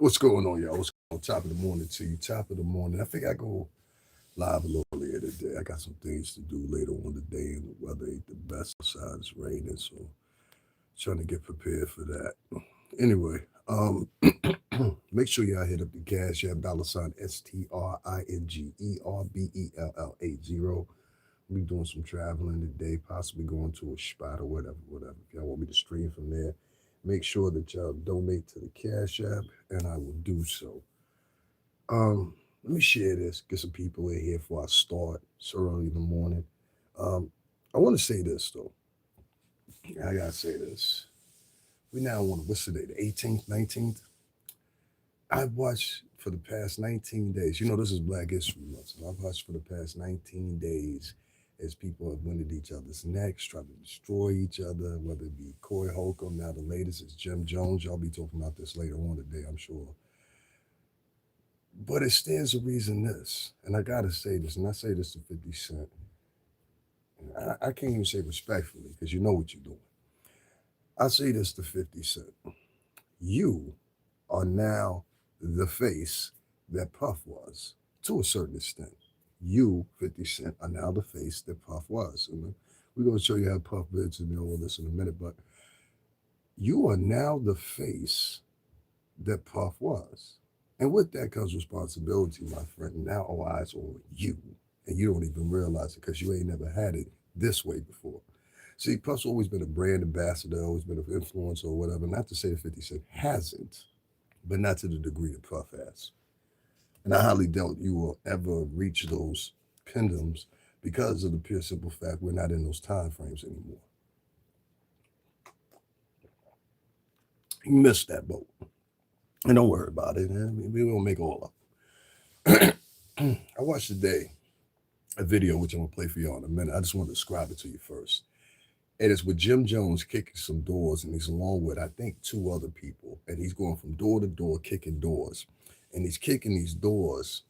What's going on, y'all? What's going on? Top of the morning to you. Top of the morning. I think I go live a little earlier today. I got some things to do later on today, and the weather ain't the best outside. It's raining, so trying to get prepared for that. Anyway, make sure y'all hit up the Cash App $ STRINGERBELL80. We'll be doing some traveling today, possibly going to a spot or whatever. If y'all want me to stream from there, make sure that y'all donate to the Cash App, and I will do so. Let me share this, get some people in here before I start. It's early in the morning. Um, I want to say this though. I gotta say this. We now want what's today, the 18th, 19th. I've watched for the past 19 days. You know, this is Black History Month, and I've watched for the past 19 days as people have went at each other's necks, tried to destroy each other, whether it be Corey Holcomb, now the latest is Jim Jones. Y'all be talking about this later on today, I'm sure. But it stands to reason this, and I gotta say this, and I say this to 50 Cent. I can't even say respectfully because you know what you're doing. I say this to 50 Cent. You are now the face that Puff was to a certain extent. You, 50 Cent, are now the face that Puff was. And we're going to show you how Puff bids and all this in a minute, but you are now the face that Puff was. And with that comes responsibility, my friend. Now all eyes on you. And you don't even realize it because you ain't never had it this way before. See, Puff's always been a brand ambassador, always been an influencer or whatever. Not to say that 50 Cent hasn't, but not to the degree that Puff has. And I highly doubt you will ever reach those pendulums because of the pure simple fact we're not in those time frames anymore. You missed that boat. And don't worry about it. We will make all up. I watched today a video, which I'm going to play for y'all in a minute. I just want to describe it to you first. And it's with Jim Jones kicking some doors, and he's along with, I think, two other people. And he's going from door to door, kicking doors. And he's kicking these doors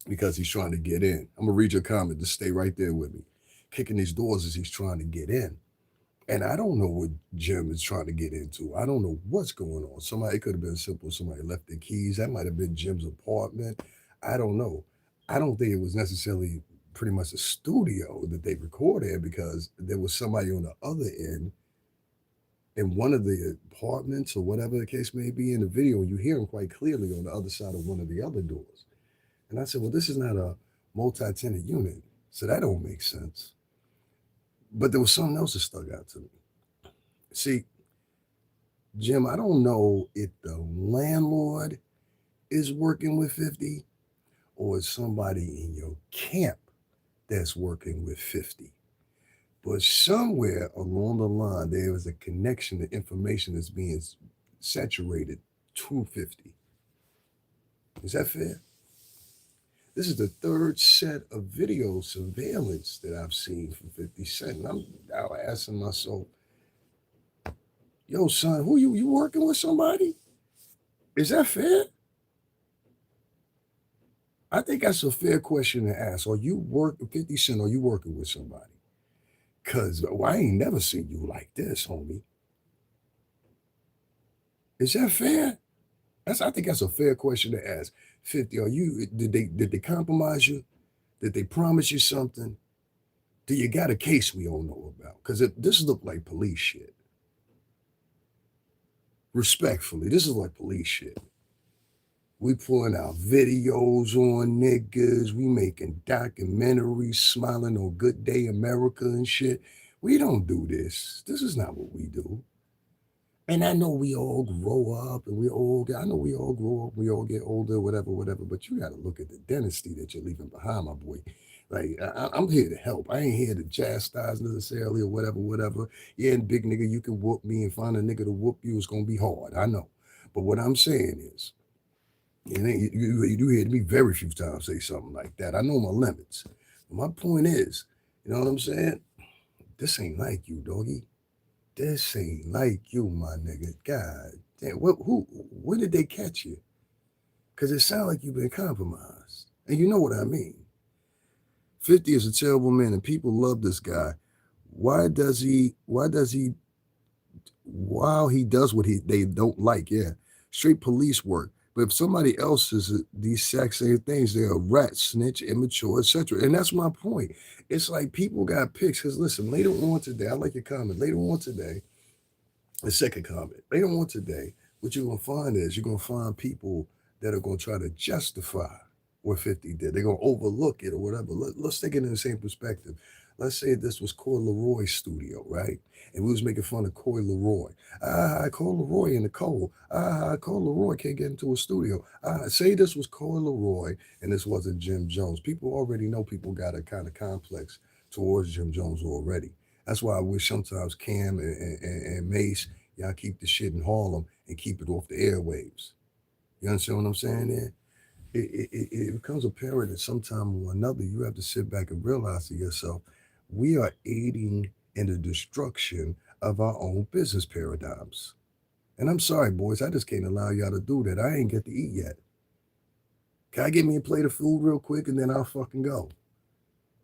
because he's trying to get in. I'm going to read your comment. Just stay right there with me. Kicking these doors as he's trying to get in. And I don't know what Jim is trying to get into. I don't know what's going on. Somebody could have been simple. Somebody left their keys. That might have been Jim's apartment. I don't know. I don't think it was necessarily pretty much a studio that they recorded because there was somebody on the other end in one of the apartments or whatever the case may be in the video. And you hear him quite clearly on the other side of one of the other doors. And I said, well, this is not a multi-tenant unit. So that don't make sense. But there was something else that stuck out to me. See, Jim, I don't know if the landlord is working with 50 or it's somebody in your camp that's working with 50. But somewhere along the line, there is a connection to information that's being saturated to 50. Is that fair? This is the third set of video surveillance that I've seen from 50 Cent. And I'm now asking myself, yo, son, who you working with somebody? Is that fair? I think that's a fair question to ask. 50 Cent, are you working with somebody? Because I ain't never seen you like this, homie. Is that fair? I think that's a fair question to ask. 50, did they compromise you? Did they promise you something? Do you got a case we don't know about? Because this looked like police shit. Respectfully, this is like police shit. We pulling out videos on niggas. We making documentaries, smiling on Good Day America and shit. We don't do this. This is not what we do. And I know we all grow up and I know we all grow up, we all get older, whatever, but you got to look at the dynasty that you're leaving behind, my boy. Like, I'm here to help. I ain't here to chastise necessarily or whatever. Yeah, and big nigga, you can whoop me and find a nigga to whoop you. It's going to be hard. I know. But what I'm saying is, you hear me very few times say something like that. I know my limits. But my point is, you know what I'm saying? This ain't like you, doggy. This ain't like you, my nigga. God damn, when did they catch you? Because it sounds like you've been compromised. And you know what I mean. 50 is a terrible man and people love this guy. While he does what they don't like, yeah, straight police work, But if somebody else is these exact same things, they're a rat, snitch, immature, etc. And that's my point. It's like people got picks. Because listen, later on today, I like your comment. Later on today, the second comment. Later on today, what you're gonna find is you're gonna find people that are gonna try to justify what 50 did. They're gonna overlook it or whatever. Let's take it in the same perspective. Let's say this was Coy Leroy's studio, right? And we was making fun of Coy Leroy. Coy Leroy in the cold. Coy Leroy can't get into a studio. Say this was Coy Leroy and this wasn't Jim Jones. People already know people got a kind of complex towards Jim Jones already. That's why I wish sometimes Cam and Mace, y'all keep the shit in Harlem and keep it off the airwaves. You understand what I'm saying there? It becomes apparent that sometime or another you have to sit back and realize to yourself, we are aiding in the destruction of our own business paradigms. And I'm sorry, boys, I just can't allow y'all to do that. I ain't get to eat yet. Can I get me a plate of food real quick and then I'll fucking go?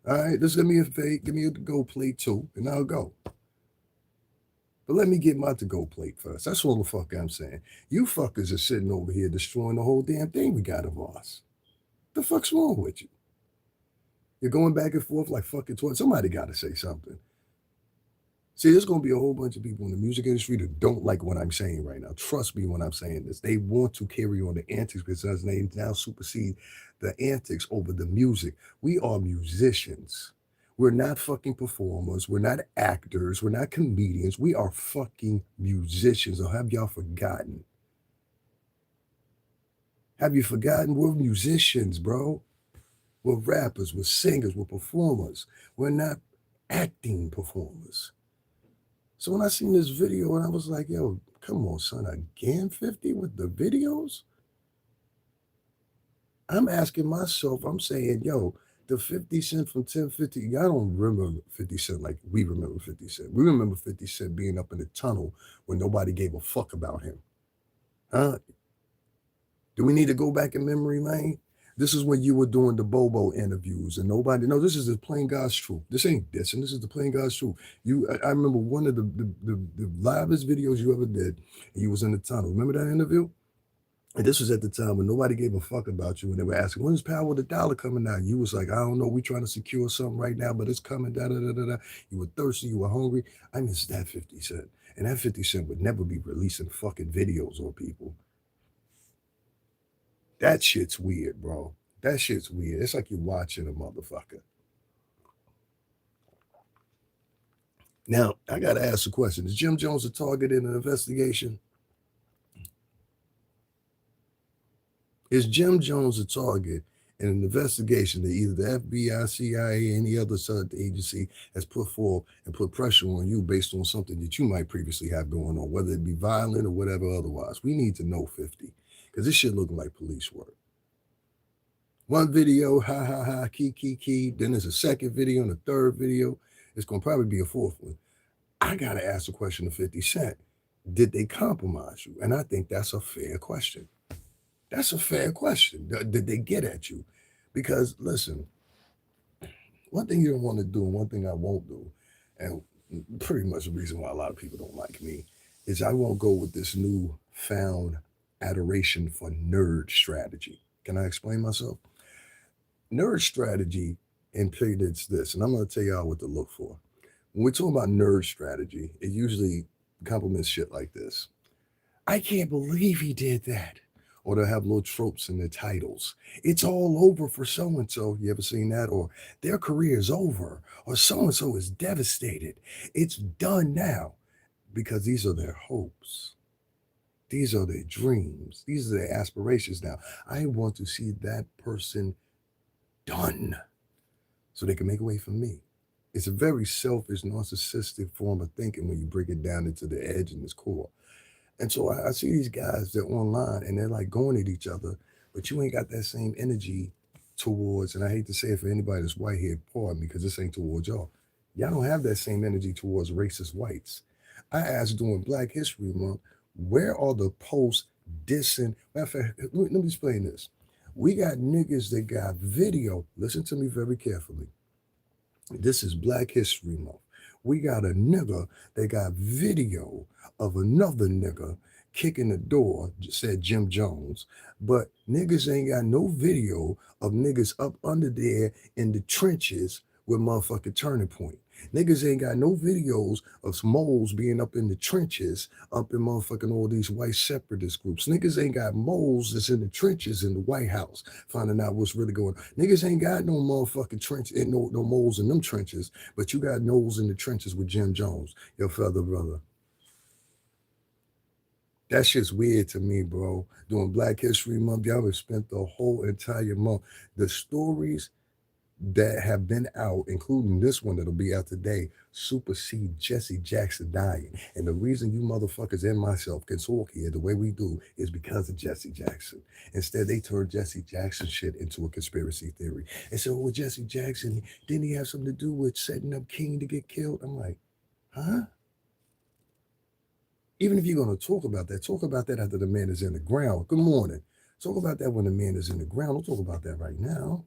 All right, just give me a fake, give me a to-go plate too, and I'll go. But let me get my to-go plate first. That's all the fuck I'm saying. You fuckers are sitting over here destroying the whole damn thing we got of ours. The fuck's wrong with you? You're going back and forth like fucking twins. Somebody got to say something. See, there's going to be a whole bunch of people in the music industry that don't like what I'm saying right now. Trust me when I'm saying this. They want to carry on the antics because they now supersede the antics over the music. We are musicians. We're not fucking performers. We're not actors. We're not comedians. We are fucking musicians. Or have y'all forgotten? Have you forgotten? We're musicians, bro. We're rappers. We're singers. We're performers. We're not acting performers. So when I seen this video and I was like, yo, come on, son, again 50 with the videos? I'm asking myself, I'm saying, yo, the 50 Cent from 1050, y'all don't remember 50 Cent like we remember 50 Cent. We remember 50 Cent being up in the tunnel when nobody gave a fuck about him. Huh? Do we need to go back in memory lane? This is when you were doing the Bobo interviews and nobody, no, this is the plain God's truth. This ain't this, and this is the plain God's truth. I remember one of the livest videos you ever did, and you was in the tunnel. Remember that interview? And this was at the time when nobody gave a fuck about you, and they were asking, "When is Power of the Dollar coming out?" You was like, "I don't know. We trying to secure something right now, but it's coming." Da da da da da. You were thirsty. You were hungry. I miss that 50 Cent, and that 50 Cent would never be releasing fucking videos on people. That shit's weird, bro. That shit's weird. It's like you're watching a motherfucker. Now, I got to ask a question. Is Jim Jones a target in an investigation? Is Jim Jones a target in an investigation that either the FBI, CIA, any other such agency has put forth and put pressure on you based on something that you might previously have going on, whether it be violent or whatever otherwise? We need to know 50, because this shit looking like police work. One video, ha ha ha, key. Then there's a second video and a third video. It's going to probably be a fourth one. I got to ask the question to 50 Cent. Did they compromise you? And I think that's a fair question. That's a fair question. Did they get at you? Because listen, one thing you don't want to do, and one thing I won't do, and pretty much the reason why a lot of people don't like me, is I won't go with this newfound adoration for nerd strategy. Can I explain myself? Nerd strategy implicates this, and I'm going to tell y'all what to look for. When we're talking about nerd strategy, it usually complements shit like this. I can't believe he did that. Or they'll have little tropes in their titles. It's all over for so-and-so. You ever seen that? Or their career is over. Or so-and-so is devastated. It's done now. Because these are their hopes. These are their dreams. These are their aspirations now. I want to see that person done so they can make way for me. It's a very selfish, narcissistic form of thinking when you break it down into the edge and its core. And so I see these guys, they're online and they're like going at each other, but you ain't got that same energy towards, and I hate to say it for anybody that's white here, pardon me, because this ain't towards y'all. Y'all don't have that same energy towards racist whites. I asked during Black History Month, where are the posts dissing? Matter of fact, let me explain this. We got niggas that got video. Listen to me very carefully. This is Black History Month. We got a nigga that got video of another nigga kicking the door, said Jim Jones. But niggas ain't got no video of niggas up under there in the trenches with motherfucking Turning Point. Niggas ain't got no videos of moles being up in the trenches, up in motherfucking all these white separatist groups. Niggas ain't got moles that's in the trenches in the White House, finding out what's really going on. Niggas ain't got no motherfucking trench, no moles in them trenches, but you got moles in the trenches with Jim Jones, your fellow brother. That shit's weird to me, bro. During Black History Month, y'all have spent the whole entire month. The stories that have been out, including this one that'll be out today, supersede Jesse Jackson dying. And the reason you motherfuckers and myself can talk here the way we do is because of Jesse Jackson. Instead, they turned Jesse Jackson shit into a conspiracy theory. And so with Jesse Jackson, didn't he have something to do with setting up King to get killed? I'm like, huh? Even if you're going to talk about that after the man is in the ground. Good morning. Talk about that when the man is in the ground. Don't talk about that right now.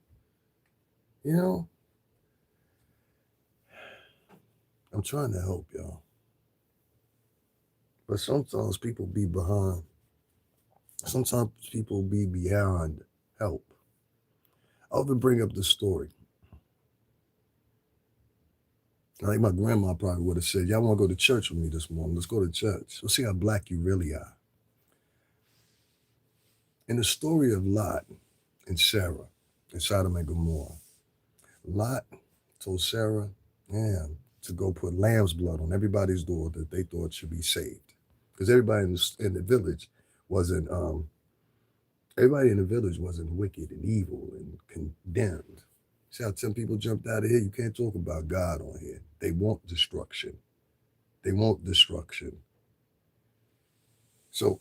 You know? I'm trying to help y'all. But sometimes people be behind. Sometimes people be beyond help. I'll even bring up the story. Like my grandma probably would have said, y'all want to go to church with me this morning? Let's go to church. Let's see how black you really are. In the story of Lot and Sarah and Sodom and Gomorrah, Lot told Sarah, to go put lamb's blood on everybody's door that they thought should be saved. Because everybody in the village wasn't wicked and evil and condemned. See how 10 people jumped out of here? You can't talk about God on here. They want destruction. They want destruction. So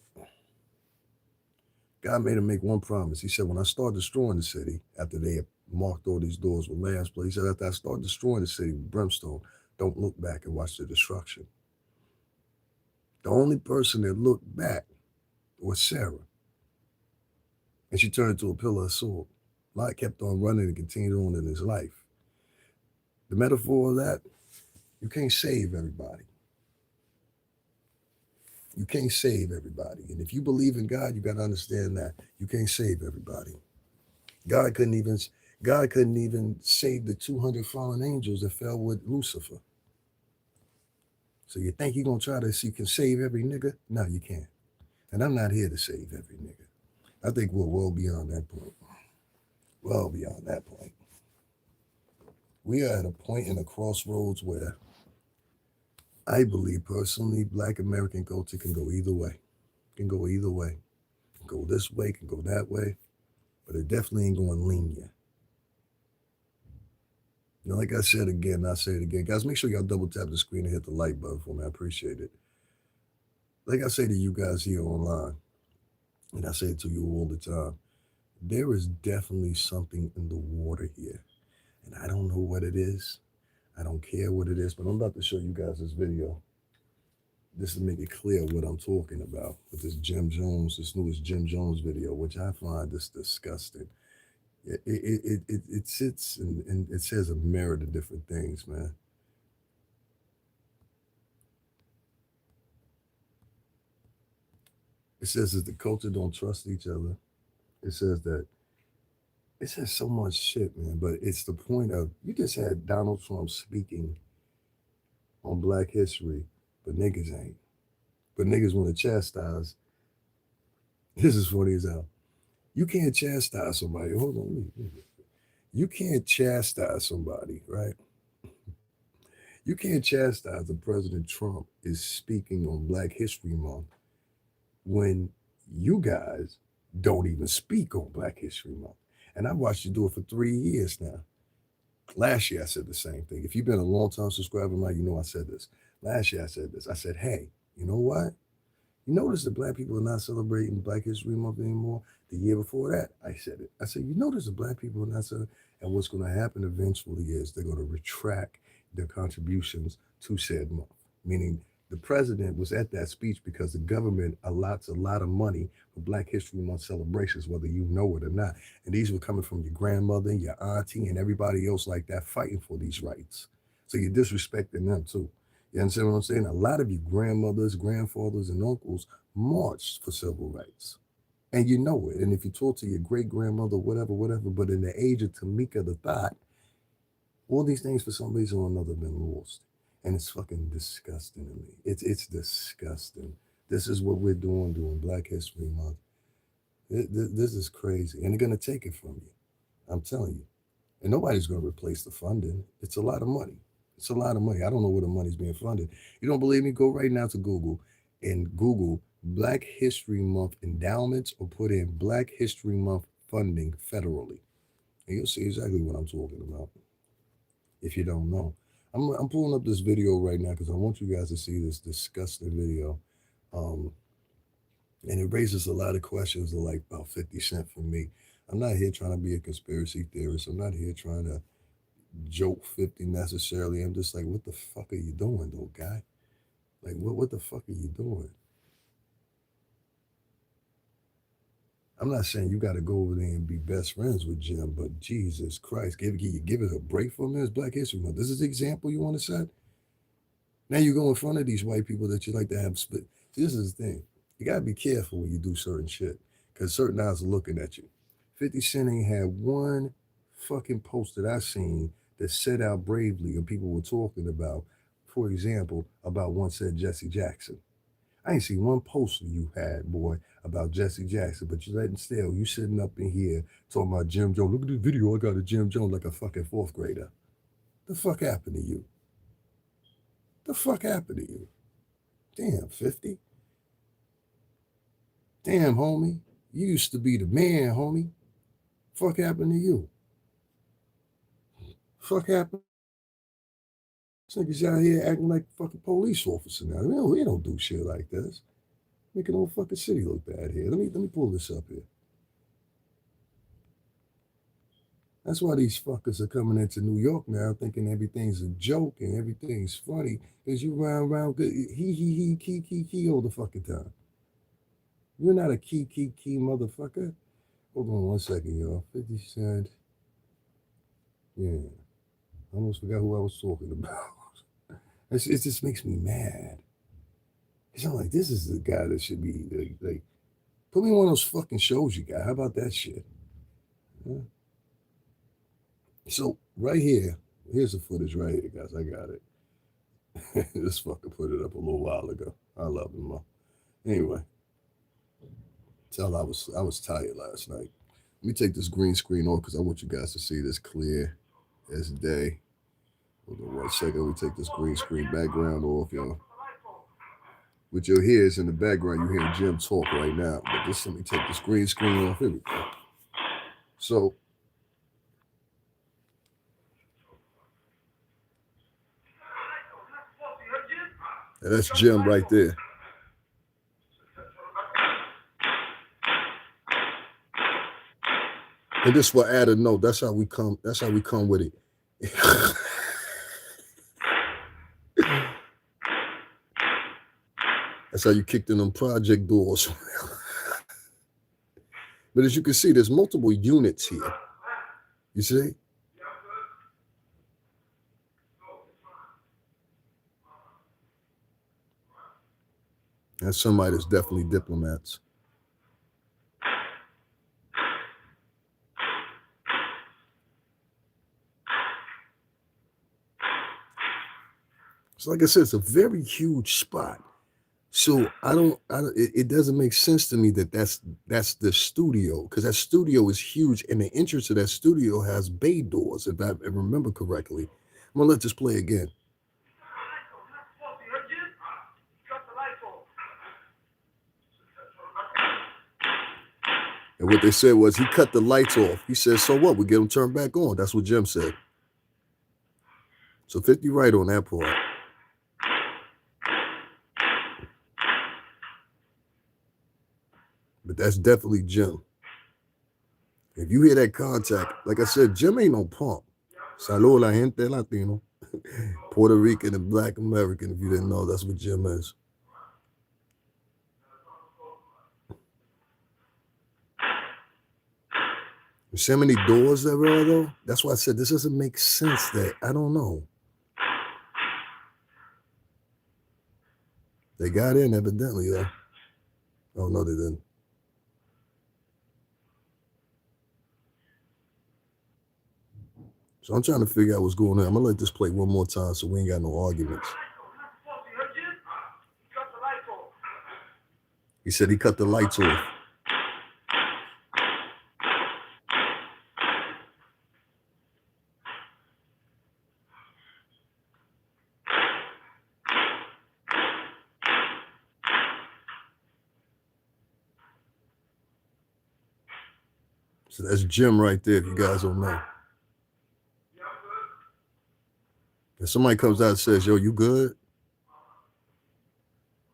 God made him make one promise. He said, when I start destroying the city, after they had marked all these doors with lamb's blood, he said, after I start destroying the city with brimstone, don't look back and watch the destruction. The only person that looked back was Sarah. And she turned into a pillar of salt. Lot kept on running and continued on in his life. The metaphor of that, you can't save everybody. You can't save everybody. And if you believe in God, you got to understand that you can't save everybody. God couldn't even save the 200 fallen angels that fell with Lucifer. So you think you're going to try to see you can save every nigga? No, you can't. And I'm not here to save every nigga. I think we're well beyond that point. Well beyond that point. We are at a point in a crossroads where I believe personally Black American culture can go either way. Can go either way. Can go this way, can go that way. But it definitely ain't going linear. You know, like I said again, I'll say it again. Guys, make sure y'all double tap the screen and hit the like button for me. I appreciate it. Like I say to you guys here online, and I say it to you all the time, there is definitely something in the water here. And I don't know what it is. I don't care what it is, but I'm about to show you guys this video. This to make it clear what I'm talking about with this this newest Jim Jones video, which I find this disgusting. It sits and it says a myriad of different things, man. It says that the culture don't trust each other. It says so much shit, man. But it's the point of, you just had Donald Trump speaking on Black history, but niggas ain't. But niggas want to chastise. This is funny as hell. You can't chastise somebody. Hold on. You can't chastise somebody, right? You can't chastise the President Trump is speaking on Black History Month when you guys don't even speak on Black History Month. And I watched you do it for 3 years now. Last year I said the same thing. If you've been a long-time subscriber, Mike, you know I said this. Last year I said this. I said, hey, you know what? You notice that Black people are not celebrating Black History Month anymore? The year before that, I said it. I said, you notice that Black people are not celebrating? And what's going to happen eventually is they're going to retract their contributions to said month. Meaning the president was at that speech because the government allots a lot of money for Black History Month celebrations, whether you know it or not. And these were coming from your grandmother, your auntie, and everybody else like that fighting for these rights. So you're disrespecting them too. You understand what I'm saying? A lot of you grandmothers, grandfathers, and uncles marched for civil rights. And you know it. And if you talk to your great grandmother, whatever, but in the age of Tamika the Thought, all these things for some reason or another have been lost. And it's fucking disgusting to me. It's disgusting. This is what we're doing during Black History Month. This is crazy. And they're going to take it from you. I'm telling you. And nobody's going to replace the funding. It's a lot of money. It's a lot of money. I don't know where the money's being funded. You don't believe me? Go right now to Google and Google Black History Month endowments or put in Black History Month funding federally. And you'll see exactly what I'm talking about if you don't know. I'm pulling up this video right now because I want you guys to see this disgusting video. Um, and it raises a lot of questions of like about 50 Cent for me. I'm not here trying to be a conspiracy theorist. I'm not here trying to joke 50 necessarily. I'm just like, what the fuck are you doing, though, guy? Like, what the fuck are you doing? I'm not saying you got to go over there and be best friends with Jim, but Jesus Christ, give it a break for a minute. It's Black History Month. This is the example you want to set. Now you go in front of these white people that you like to have split. See, this is the thing. You got to be careful when you do certain shit because certain eyes are looking at you. 50 Cent ain't had one fucking post that I seen that set out bravely and people were talking about, for example, about one said Jesse Jackson. I ain't seen one poster you had, boy, about Jesse Jackson, but you letting still, you sitting up in here talking about Jim Jones. Look at this video, I got a Jim Jones like a fucking fourth grader. The fuck happened to you? The fuck happened to you? Damn, 50? Damn, homie. You used to be the man, homie. Fuck happened to you? Fuck happened? This niggas out here acting like fucking police officer now. We don't do shit like this. Making the whole fucking city look bad here. Let me pull this up here. That's why these fuckers are coming into New York now thinking everything's a joke and everything's funny. Because you round good. Key all the fucking time. You're not a key motherfucker. Hold on 1 second, y'all. 50 Cent. Yeah. I almost forgot who I was talking about. It just makes me mad. It's not like this is the guy that should be like put me on one of those fucking shows you got. How about that shit? Yeah. So right here, here's the footage right here, guys. I got it. This fucker put it up a little while ago. I love him, man. Anyway, tell I was tired last night. Let me take this green screen off because I want you guys to see this clear as day. Hold on 1 second. We take this green screen background off, y'all. What you'll hear is in the background, you hear Jim talk right now. But just let me take this green screen off. Here we go. So, that's Jim right there. And this will add a note. That's how we come. That's how we come with it. That's how you kicked in them project doors. But as you can see, there's multiple units here. You see? And somebody that's definitely diplomats. So like I said, it's a very huge spot. So it doesn't make sense to me that that's the studio because that studio is huge and the entrance to that studio has bay doors, if I remember correctly. I'm gonna let this play again. And what they said was he cut the lights off. He said, so what? We get them turned back on. That's what Jim said. So 50 right on that part. But that's definitely Jim. If you hear that contact, like I said, Jim ain't no punk. Salud la gente Latino. Puerto Rican and Black American, if you didn't know, that's what Jim is. You see how many doors there are, though? That's why I said this doesn't make sense that, I don't know. They got in evidently, though. Oh, no, they didn't. So I'm trying to figure out what's going on. I'm going to let this play one more time so we ain't got no arguments. He said he cut the lights off. So that's Jim right there, if you guys don't know. If somebody comes out and says, yo, you good?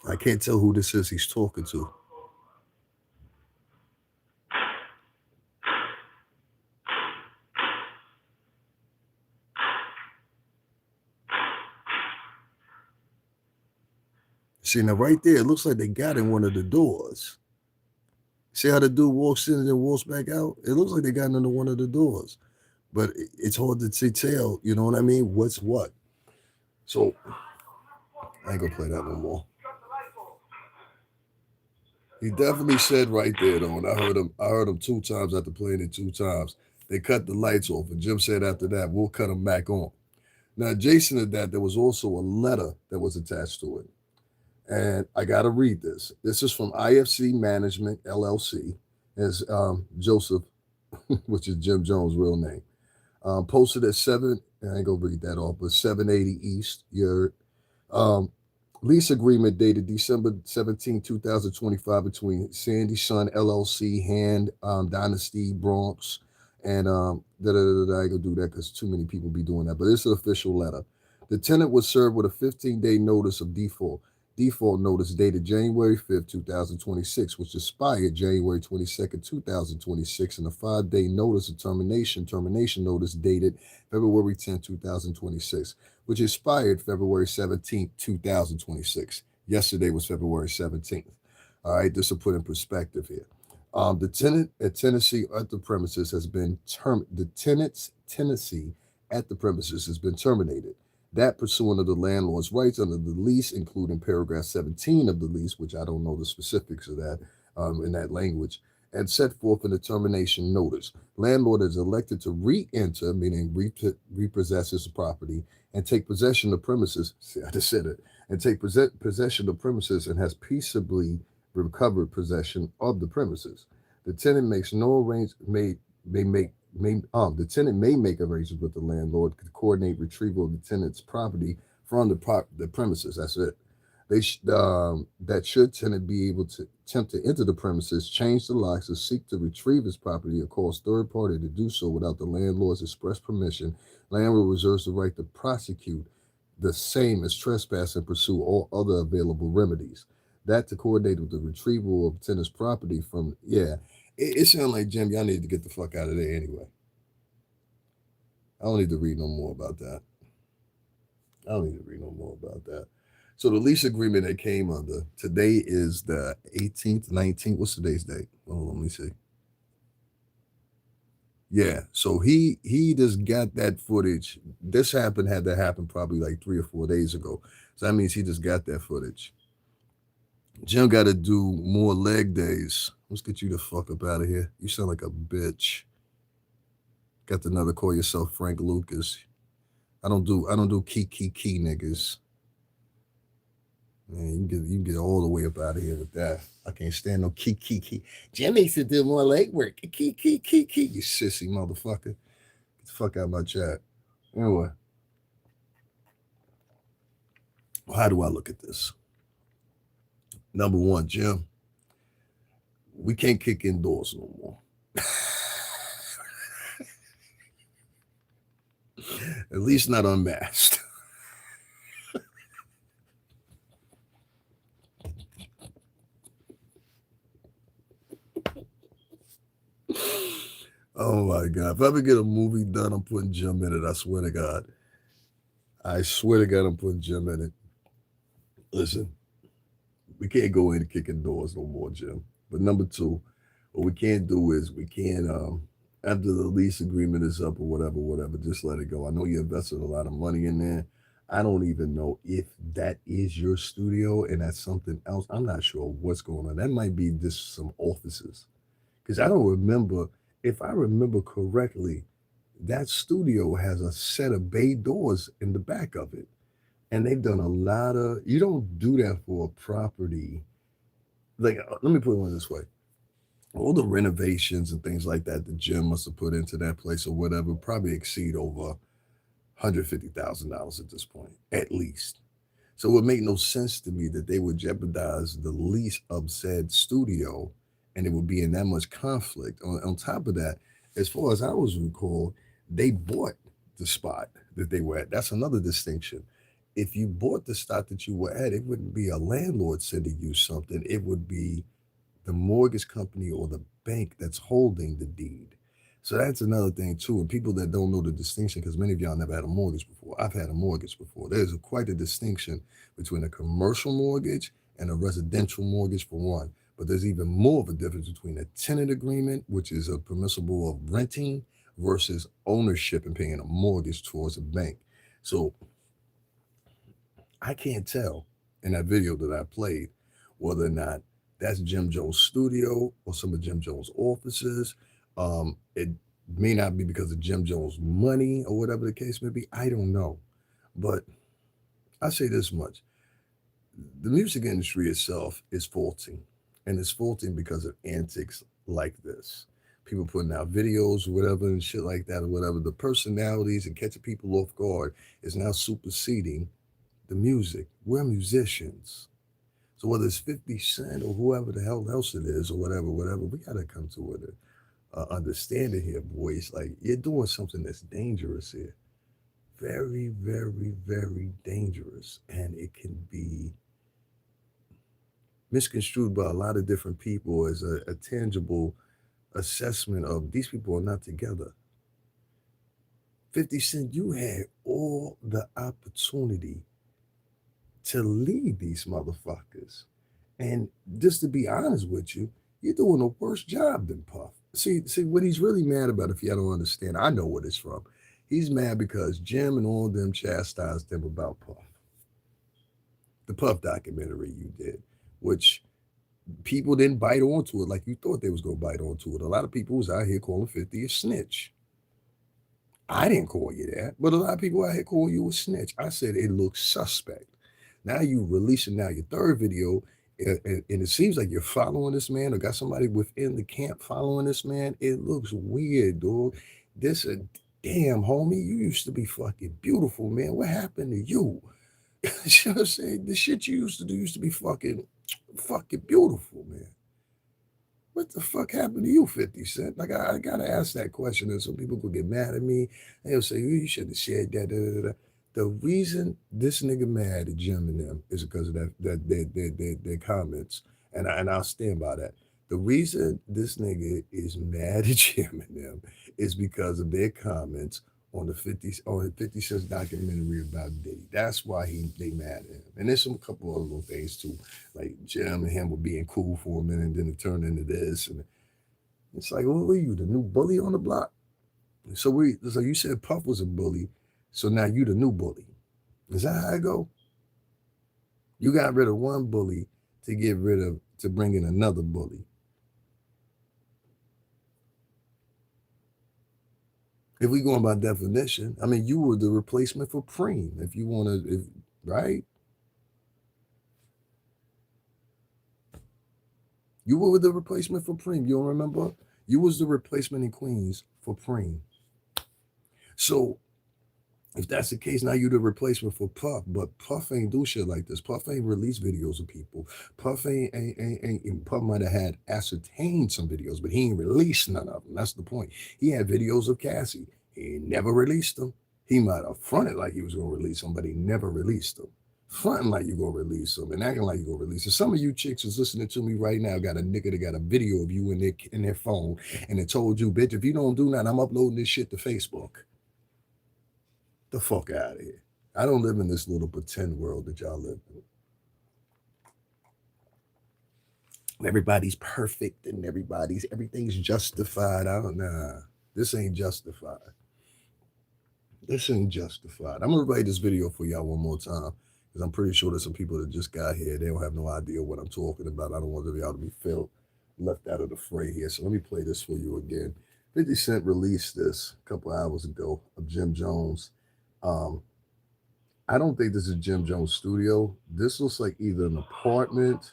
I can't tell who this is he's talking to. See, now right there, it looks like they got in one of the doors. See how the dude walks in and then walks back out? It looks like they got into one of the doors. But it's hard to tell, you know what I mean? What's what? So, I ain't gonna play that no more. He definitely said right there, though, and I heard him 2 times after playing it 2 times. They cut the lights off, and Jim said after that, we'll cut them back on. Now, adjacent to that, there was also a letter that was attached to it. And I got to read this. This is from IFC Management, LLC, as Joseph, which is Jim Jones' real name. Posted at 7, I ain't going to read that off, but 780 East, your lease agreement dated December 17, 2025 between Sandy Sun, LLC, Hand Dynasty, Bronx, and I ain't going to do that because too many people be doing that, but it's an official letter. The tenant was served with a 15-day notice of default notice dated January 5th, 2026, which expired January 22nd, 2026, and a 5-day notice of termination notice dated February 10, 2026, which expired February 17th, 2026. Yesterday was February 17th. All right, this will put in perspective here. The tenant at tenancy at the premises has been the tenant's tenancy at the premises has been terminated. That pursuant of the landlord's rights under the lease, including paragraph 17 of the lease, which I don't know the specifics of that in that language, and set forth in the termination notice. Landlord is elected to re-enter, meaning repossess his property, and take possession of premises. See, I just said it. And take possession of premises and has peaceably recovered possession of the premises. The tenant makes no arrangement. The tenant may make arrangements with the landlord to coordinate retrieval of the tenant's property from the premises. That's it. That should tenant be able to attempt to enter the premises, change the locks, or seek to retrieve his property, or cause third party to do so without the landlord's express permission, landlord reserves the right to prosecute the same as trespass and pursue all other available remedies. That to coordinate with the retrieval of tenant's property from It sounds like, Jim, y'all need to get the fuck out of there anyway. I don't need to read no more about that. So the lease agreement that came under, today is the 18th, 19th. What's today's date? Oh, let me see. Yeah, so he just got that footage. This had to happen probably like 3 or 4 days ago. So that means he just got that footage. Jim got to do more leg days. Let's get you the fuck up out of here. You sound like a bitch. Got to another call yourself Frank Lucas. I don't do key niggas. Man, you can get all the way up out of here with that. I can't stand no key. Jim needs to do more leg work. Key. You sissy motherfucker. Get the fuck out of my chat. Anyway. Well, how do I look at this? Number one, Jim, we can't kick indoors no more. At least not unmasked. Oh my God. If I ever get a movie done, I'm putting Jim in it. I swear to God. I'm putting Jim in it. Listen, we can't go in kicking doors no more, Jim. But number two, what we can't do is we can't, after the lease agreement is up or whatever, just let it go. I know you invested a lot of money in there. I don't even know if that is your studio and that's something else. I'm not sure what's going on. That might be just some offices because I don't remember. If I remember correctly, that studio has a set of bay doors in the back of it, and they've done a lot of. You don't do that for a property. Like, let me put it this way: all the renovations and things like that the gym must have put into that place or whatever probably exceed over $150,000 at this point, at least. So it would make no sense to me that they would jeopardize the lease of said studio and it would be in that much conflict. On top of that, as far as I was recalled, they bought the spot that they were at. That's another distinction. If you bought the spot that you were at, it wouldn't be a landlord sending you something. It would be the mortgage company or the bank that's holding the deed. So that's another thing too. And people that don't know the distinction, because many of y'all never had a mortgage before. I've had a mortgage before. There's quite a distinction between a commercial mortgage and a residential mortgage for one. But there's even more of a difference between a tenant agreement, which is a permissible of renting, versus ownership and paying a mortgage towards a bank. So I can't tell in that video that I played whether or not that's Jim Jones' studio or some of Jim Jones' offices. It may not be because of Jim Jones' money or whatever the case may be. I don't know. But I say this much: the music industry itself is faulting, and it's faulting because of antics like this. People putting out videos or whatever and shit like that or whatever. The personalities and catching people off guard is now superseding the music. We're musicians. So whether it's 50 Cent or whoever the hell else it is or whatever, we gotta come to understanding here, boys. Like, you're doing something that's dangerous here. Very, very, very dangerous. And it can be misconstrued by a lot of different people as a tangible assessment of these people are not together. 50 Cent, you had all the opportunity to lead these motherfuckers. And just to be honest with you, you're doing a worse job than Puff. See what he's really mad about. If y'all don't understand, I know what it's from. He's mad because Jim and all of them chastised him about Puff. The Puff documentary you did, which people didn't bite onto it like you thought they was gonna bite onto it. A lot of people was out here calling 50 a snitch. I didn't call you that, but a lot of people out here call you a snitch. I said it looks suspect. Now you releasing now your third video, and it seems like you're following this man or got somebody within the camp following this man. It looks weird, dog. This a damn homie. You used to be fucking beautiful, man. What happened to you? You know what I'm saying? The shit you used to do used to be fucking beautiful, man. What the fuck happened to you, 50 Cent? Like, I gotta ask that question, and some people could get mad at me. They'll say, you should have said that. Da, da, da. The reason this nigga mad at Jim and them is because of their comments, and I'll stand by that. The reason this nigga is mad at Jim and them is because of their comments on the 50 Cent's documentary about Diddy. That's why they mad at him. And there's some couple other little things too, like Jim and him were being cool for a minute, and then it turned into this, and it's like, what were you, the new bully on the block? So you said Puff was a bully, so now you the new bully. Is that how it go? You got rid of one bully to bring in another bully. If we going by definition, I mean, you were the replacement for Preem. If you want to, right? You were the replacement for Preem. You don't remember? You was the replacement in Queens for Preem. So if that's the case, now you the replacement for Puff. But Puff ain't do shit like this. Puff ain't release videos of people. Puff ain't Puff might have had ascertained some videos, but he ain't released none of them. That's the point. He had videos of Cassie. He never released them. He might have fronted like he was gonna release them, but he never released them. Fronting like you gonna release them and acting like you gonna release them. Some of you chicks is listening to me right now got a nigga that got a video of you in their phone, and it told you, bitch, if you don't do nothing, I'm uploading this shit to Facebook. The fuck out of here. I don't live in this little pretend world that y'all live in. Everybody's perfect and everything's justified. I don't know. This ain't justified. This ain't justified. I'm gonna write this video for y'all one more time because I'm pretty sure there's some people that just got here. They don't have no idea what I'm talking about. I don't want y'all to be left out of the fray here. So let me play this for you again. 50 Cent released this a couple hours ago of Jim Jones. Um, I don't think this is Jim Jones' studio. This looks like either an apartment.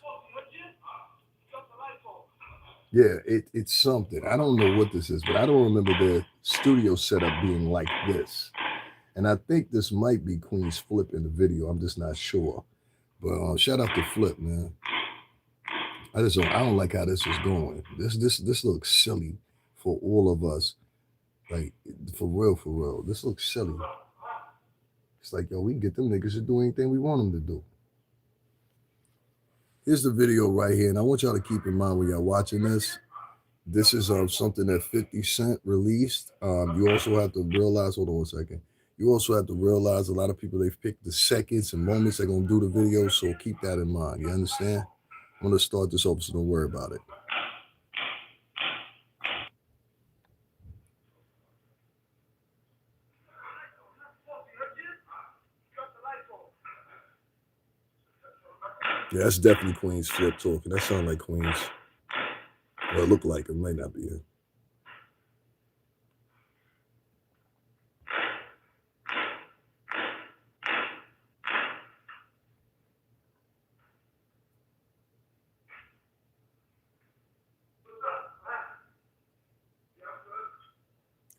Yeah, it's something. I don't know what this is, but I don't remember the studio setup being like this. And I think this might be Queen's Flip in the video. I'm just not sure. But shout out to Flip, man. I don't like how this is going. This looks silly for all of us. Like for real. This looks silly. It's like, yo, we can get them niggas to do anything we want them to do. Here's the video right here, and I want y'all to keep in mind when y'all watching this. This is something that 50 Cent released. You also have to realize, hold on a second. You also have to realize a lot of people, they've picked the seconds and moments they're going to do the video, so keep that in mind. You understand? I'm going to start this over, so don't worry about it. Yeah, that's definitely Queen's Flip talking. That sounds like Queen's. Well, it looked like it might not be it.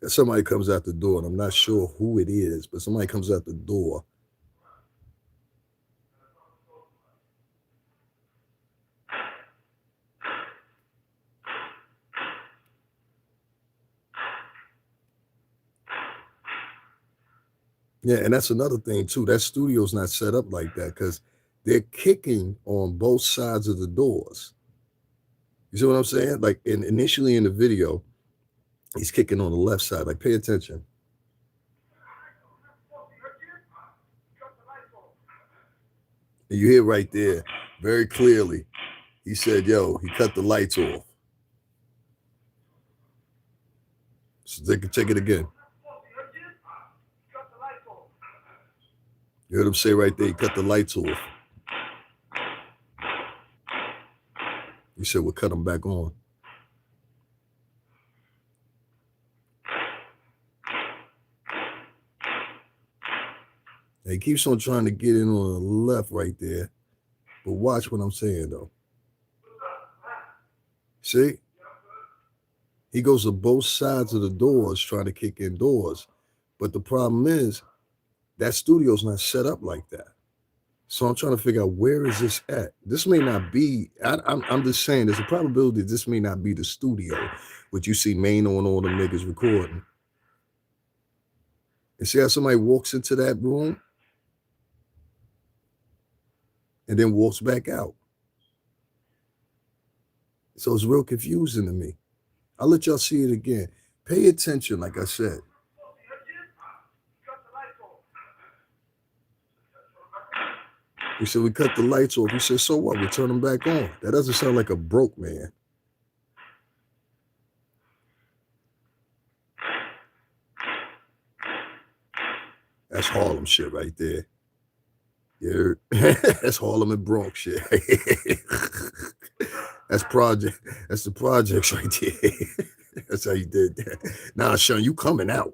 Somebody comes out the door, and I'm not sure who it is, but somebody comes out the door. Yeah, and that's another thing too. That studio's not set up like that because they're kicking on both sides of the doors. You see what I'm saying? Like initially in the video, he's kicking on the left side. Like, pay attention. And you hear right there, very clearly, he said, yo, he cut the lights off. So they can check it again. You heard him say right there, he cut the lights off. He said, we'll cut them back on. And he keeps on trying to get in on the left right there. But watch what I'm saying, though. See? He goes to both sides of the doors trying to kick in doors. But the problem is, that studio's not set up like that. So I'm trying to figure out, where is this at? This may not be, I'm just saying, there's a probability this may not be the studio, which you see Mano and all the niggas recording. And see how somebody walks into that room and then walks back out. So it's real confusing to me. I'll let y'all see it again. Pay attention, like I said. He said, we cut the lights off. He said, so what? We turn them back on. That doesn't sound like a broke man. That's Harlem shit right there. Yeah, that's Harlem and Bronx shit. That's the projects right there. That's how you did that. Nah, Sean, you coming out.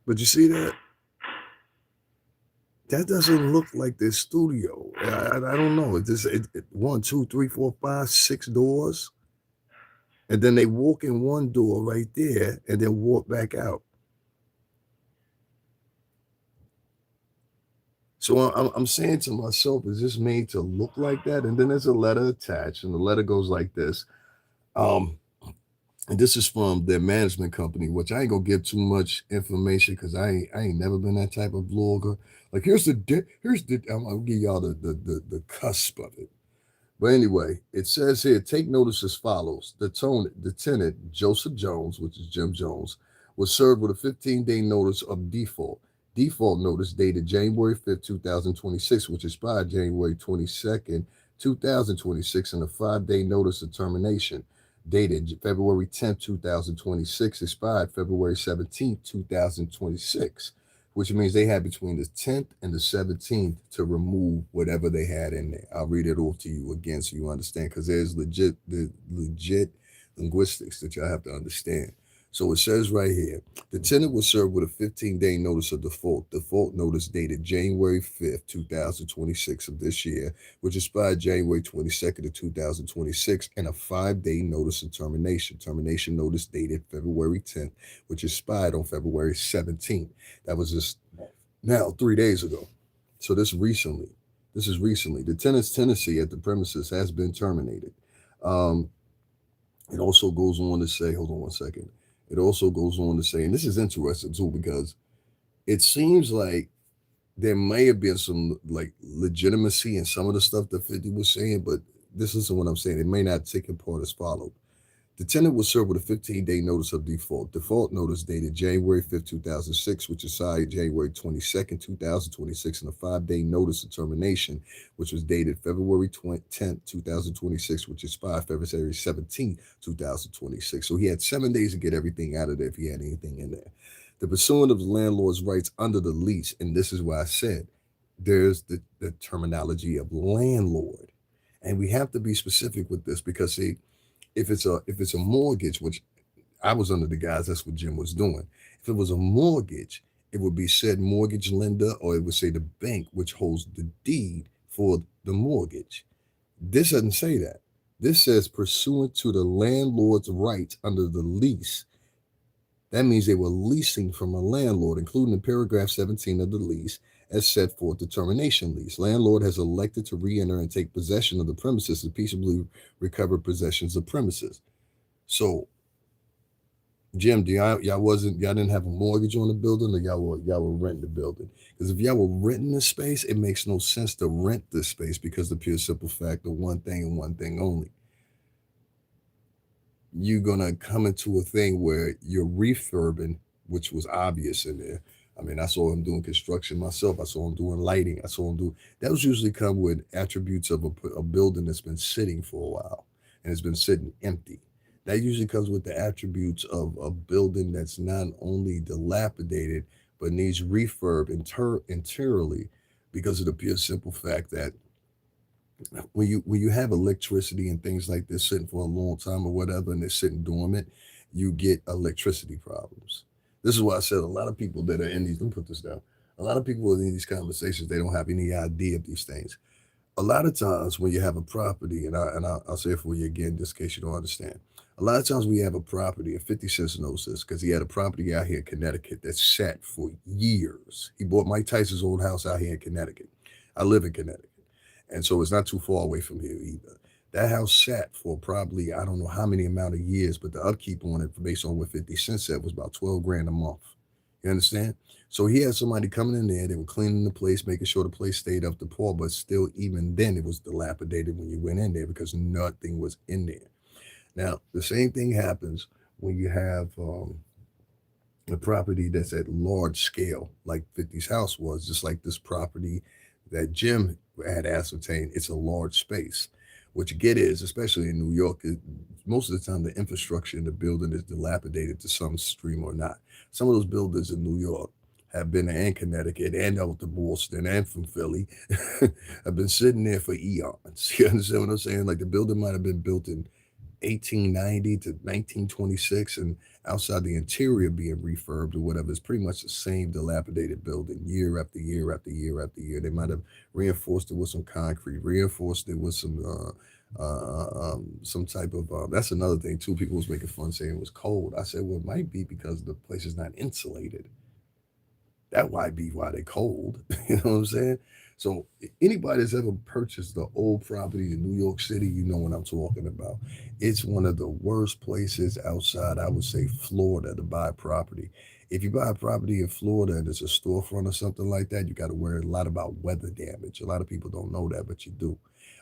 But you see that? That doesn't look like their studio. I don't know. It's 1, 2, 3, 4, 5, 6 doors. And then they walk in one door right there and then walk back out. So I'm saying to myself, is this made to look like that? And then there's a letter attached, and the letter goes like this. And this is from their management company, which I ain't gonna give too much information because I ain't never been that type of blogger. Like here's the I'm gonna give y'all the cusp of it. But anyway, it says here, take notice as follows. The tenant, Joseph Jones, which is Jim Jones, was served with a 15-day notice of default. Default notice dated January 5th, 2026, which expired January 22nd, 2026, and a 5-day notice of termination dated February 10th, 2026, expired February 17th, 2026, which means they had between the 10th and the 17th to remove whatever they had in there. I'll read it off to you again so you understand, because there's legit linguistics that y'all have to understand. So it says right here, the tenant was served with a 15-day notice of default. Default notice dated January 5th, 2026 of this year, which expired January 22nd of 2026, and a 5-day notice of termination. Termination notice dated February 10th, which expired on February 17th. That was just now 3 days ago. So this is recently. The tenant's tenancy at the premises has been terminated. It also goes on to say, hold on one second. It also goes on to say, and this is interesting too, because it seems like there may have been some like legitimacy in some of the stuff that 50 was saying, but this isn't what I'm saying. It may not take part as followed. The tenant was served with a 15-day notice of default. Default notice dated January 5th, 2006, which expired January 22nd, 2026, and a 5-day notice of termination, which was dated February 10th, 2026, which expired February 17th, 2026. So he had 7 days to get everything out of there if he had anything in there. The pursuant of the landlord's rights under the lease, and this is why I said there's the terminology of landlord. And we have to be specific with this because, see, if it's a mortgage, which I was under the guise that's what Jim was doing. If it was a mortgage, it would be said mortgage lender, or it would say the bank which holds the deed for the mortgage. This doesn't say that. This says pursuant to the landlord's rights under the lease. That means they were leasing from a landlord, including in paragraph 17 of the lease, as set forth the termination lease. Landlord has elected to re-enter and take possession of the premises and peaceably recover possessions of premises. So, Jim, y'all didn't have a mortgage on the building, or y'all were renting the building? Because if y'all were renting the space, it makes no sense to rent this space because the pure simple fact of one thing and one thing only. You're gonna come into a thing where you're refurbing, which was obvious in there. I mean, I saw him doing construction myself. I saw him doing lighting. I saw him do. That was usually come with attributes of a building that's been sitting for a while and it's been sitting empty. That usually comes with the attributes of a building that's not only dilapidated but needs refurb interiorly, because of the pure simple fact that when you have electricity and things like this sitting for a long time or whatever, and they're sitting dormant, you get electricity problems. This is why I said a lot of people that are in these, let me put this down. A lot of people in these conversations, they don't have any idea of these things. A lot of times when you have a property, and I'll say it for you again, just in case you don't understand. A lot of times when you have a property, and 50 Cent knows this because he had a property out here in Connecticut that sat for years. He bought Mike Tyson's old house out here in Connecticut. I live in Connecticut. And so it's not too far away from here either. That house sat for probably, I don't know how many amount of years, but the upkeep on it, based on what 50 Cent said, was about 12 grand a month. You understand? So he had somebody coming in there, they were cleaning the place, making sure the place stayed up to par, but still, even then, it was dilapidated when you went in there because nothing was in there. Now, the same thing happens when you have a property that's at large scale, like 50's house was, just like this property that Jim had ascertained. It's a large space. What you get is, especially in New York, most of the time the infrastructure in the building is dilapidated to some extreme or not. Some of those buildings in New York have been in Connecticut and out to Boston and from Philly have been sitting there for eons. You understand what I'm saying? Like the building might have been built in 1890 to 1926, and outside the interior being refurbed or whatever, it's pretty much the same dilapidated building year after year after year after year. They might have reinforced it with some concrete, reinforced it with some type of. That's another thing too. People was making fun saying it was cold. I said, well, it might be because the place is not insulated. That might be why they're cold. You know what I'm saying? So anybody that's ever purchased the old property in New York City, you know what I'm talking about. It's one of the worst places outside, I would say, Florida to buy property. If you buy a property in Florida and it's a storefront or something like that, you got to worry a lot about weather damage. A lot of people don't know that, but you do.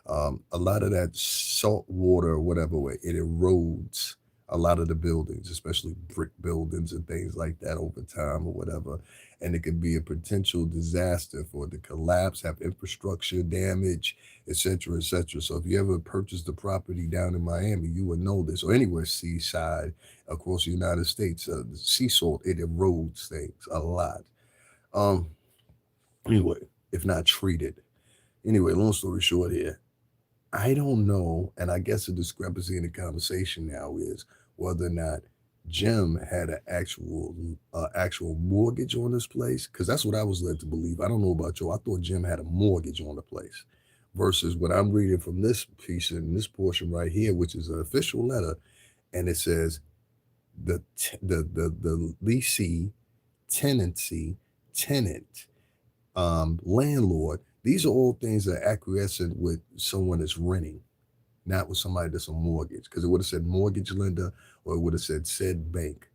A lot of that salt water or whatever, it erodes a lot of the buildings, especially brick buildings and things like that over time or whatever. And it could be a potential disaster for the collapse, have infrastructure damage, etc., etc. So if you ever purchased the property down in Miami, you would know this, or anywhere seaside across the United States. The sea salt, it erodes things a lot. Um, anyway, if not treated. Anyway, long story short here, I don't know, and I guess the discrepancy in the conversation now is whether or not Jim had an actual mortgage on this place, because that's what I was led to believe. I don't know about you. I thought Jim had a mortgage on the place, versus what I'm reading from this piece in this portion right here, which is an official letter, and it says the leasee, tenancy, tenant, landlord. These are all things that are acquiescent with someone that's renting, not with somebody that's a mortgage, because it would have said mortgage lender or it would have said bank.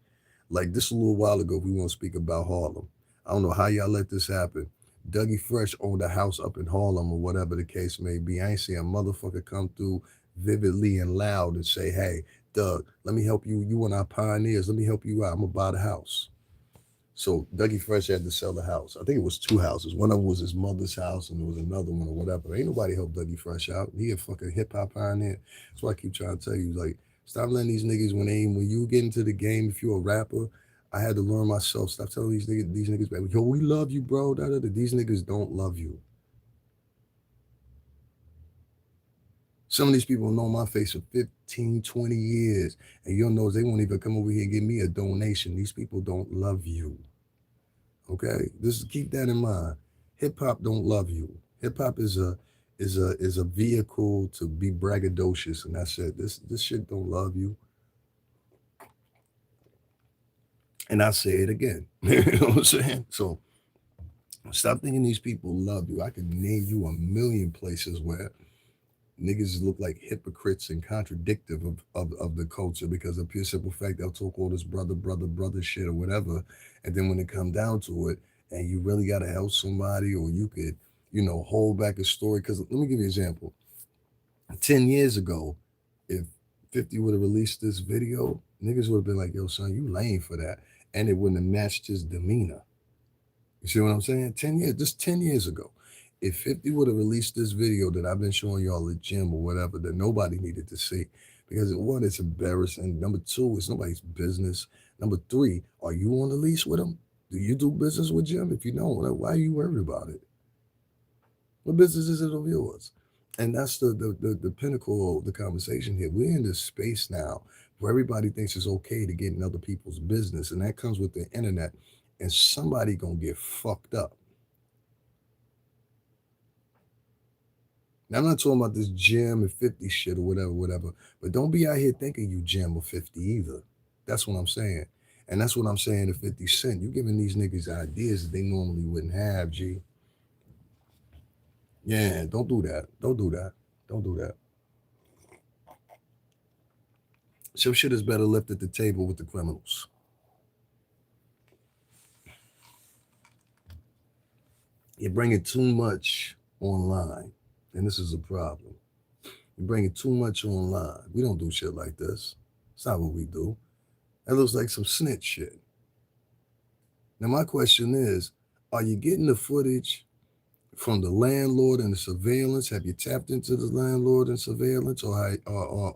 Like this a little while ago, we want to speak about Harlem. I don't know how y'all let this happen. Dougie Fresh owned a house up in Harlem or whatever the case may be. I ain't see a motherfucker come through vividly and loud and say, hey, Doug, let me help you. You one of our pioneers. Let me help you out. I'm going to buy the house. So Dougie Fresh had to sell the house. I think it was two houses. One of them was his mother's house, and there was another one or whatever. Ain't nobody helped Dougie Fresh out. He a fucking hip hop pioneer. That's why I keep trying to tell you, like, stop letting these niggas when you get into the game. If you're a rapper, I had to learn myself. Stop telling these niggas, baby, yo, we love you, bro. Da, da, da. These niggas don't love you. Some of these people know my face for 15, 20 years, and you'll know they won't even come over here and give me a donation. These people don't love you. Okay, keep that in mind. Hip hop don't love you. Hip hop is a vehicle to be braggadocious, and that's it. This shit don't love you. And I say it again. You know what I'm saying? So stop thinking these people love you. I can name you a million places where niggas look like hypocrites and contradictive of the culture because of pure simple fact they'll talk all this brother shit or whatever. And then when it come down to it, and you really got to help somebody, or you could, hold back a story. Because let me give you an example. 10 years ago, if 50 would have released this video, niggas would have been like, yo, son, you lame for that. And it wouldn't have matched his demeanor. You see what I'm saying? 10 years, just 10 years ago. If 50 would have released this video that I've been showing y'all at gym or whatever that nobody needed to see, because one, it's embarrassing. Number two, it's nobody's business. Number three, are you on the lease with him? Do you do business with Jim? If you don't, why are you worried about it? What business is it of yours? And that's the pinnacle of the conversation here. We're in this space now where everybody thinks it's okay to get in other people's business, and that comes with the internet, and somebody gonna get fucked up. Now, I'm not talking about this Jim and 50 shit or whatever, but don't be out here thinking you Jim or 50 either. That's what I'm saying. And that's what I'm saying to 50 Cent. You giving these niggas ideas that they normally wouldn't have, G. Yeah, don't do that. Don't do that. Don't do that. Some shit is better left at the table with the criminals. You're bringing too much online, and this is a problem. You're bringing too much online. We don't do shit like this. It's not what we do. That looks like some snitch shit. Now, my question is, are you getting the footage from the landlord and the surveillance? Have you tapped into the landlord and surveillance, or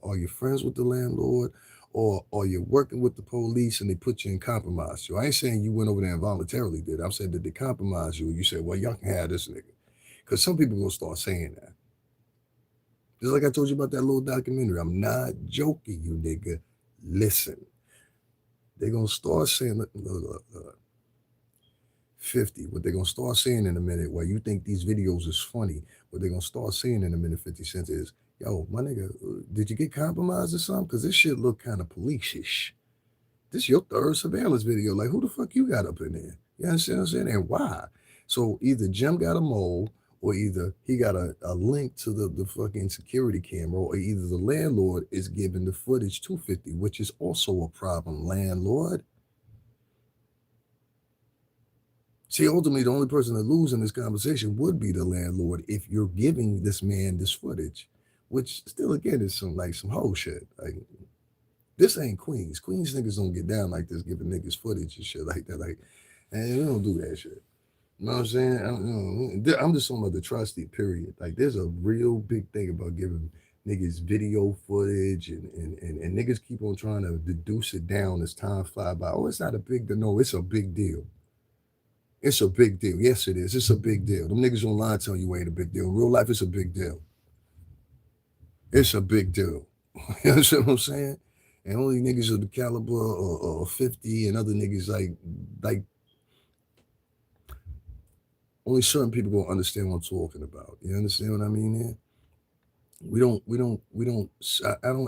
are you friends with the landlord, or are you working with the police and they put you in compromise? So I ain't saying you went over there and voluntarily did. I'm saying that they compromise you. You said, well, y'all can have this nigga. Because some people gonna start saying that. Just like I told you about that little documentary. I'm not joking, you nigga. Listen. They're gonna start saying, look, 50, what they're gonna start saying in a minute, while you think these videos is funny, what they're gonna start saying in a minute, 50 Cent, is, yo, my nigga, did you get compromised or something? Because this shit look kind of police-ish. This your third surveillance video. Like, who the fuck you got up in there? You understand what I'm saying? And why? So either Jim got a mole, or either he got a link to the fucking security camera, or either the landlord is giving the footage to 50, which is also a problem. Landlord. See, ultimately, the only person to lose in this conversation would be the landlord if you're giving this man this footage, which still, again, is some whole shit. Like, This ain't Queens. Queens niggas don't get down like this, giving niggas footage and shit like that. Like, and we don't do that shit. You know what I'm saying? I'm just talking about the tri-state period. Like, there's a real big thing about giving niggas video footage, and niggas keep on trying to deduce it down as time fly by. Oh, it's not a big deal. No, it's a big deal. It's a big deal. Yes, it is. It's a big deal. Them niggas online tell you ain't a big deal. In real life, it's a big deal. It's a big deal. You understand what I'm saying? And only niggas of the caliber or 50 and other niggas like only certain people gonna understand what I'm talking about. You understand what I mean here?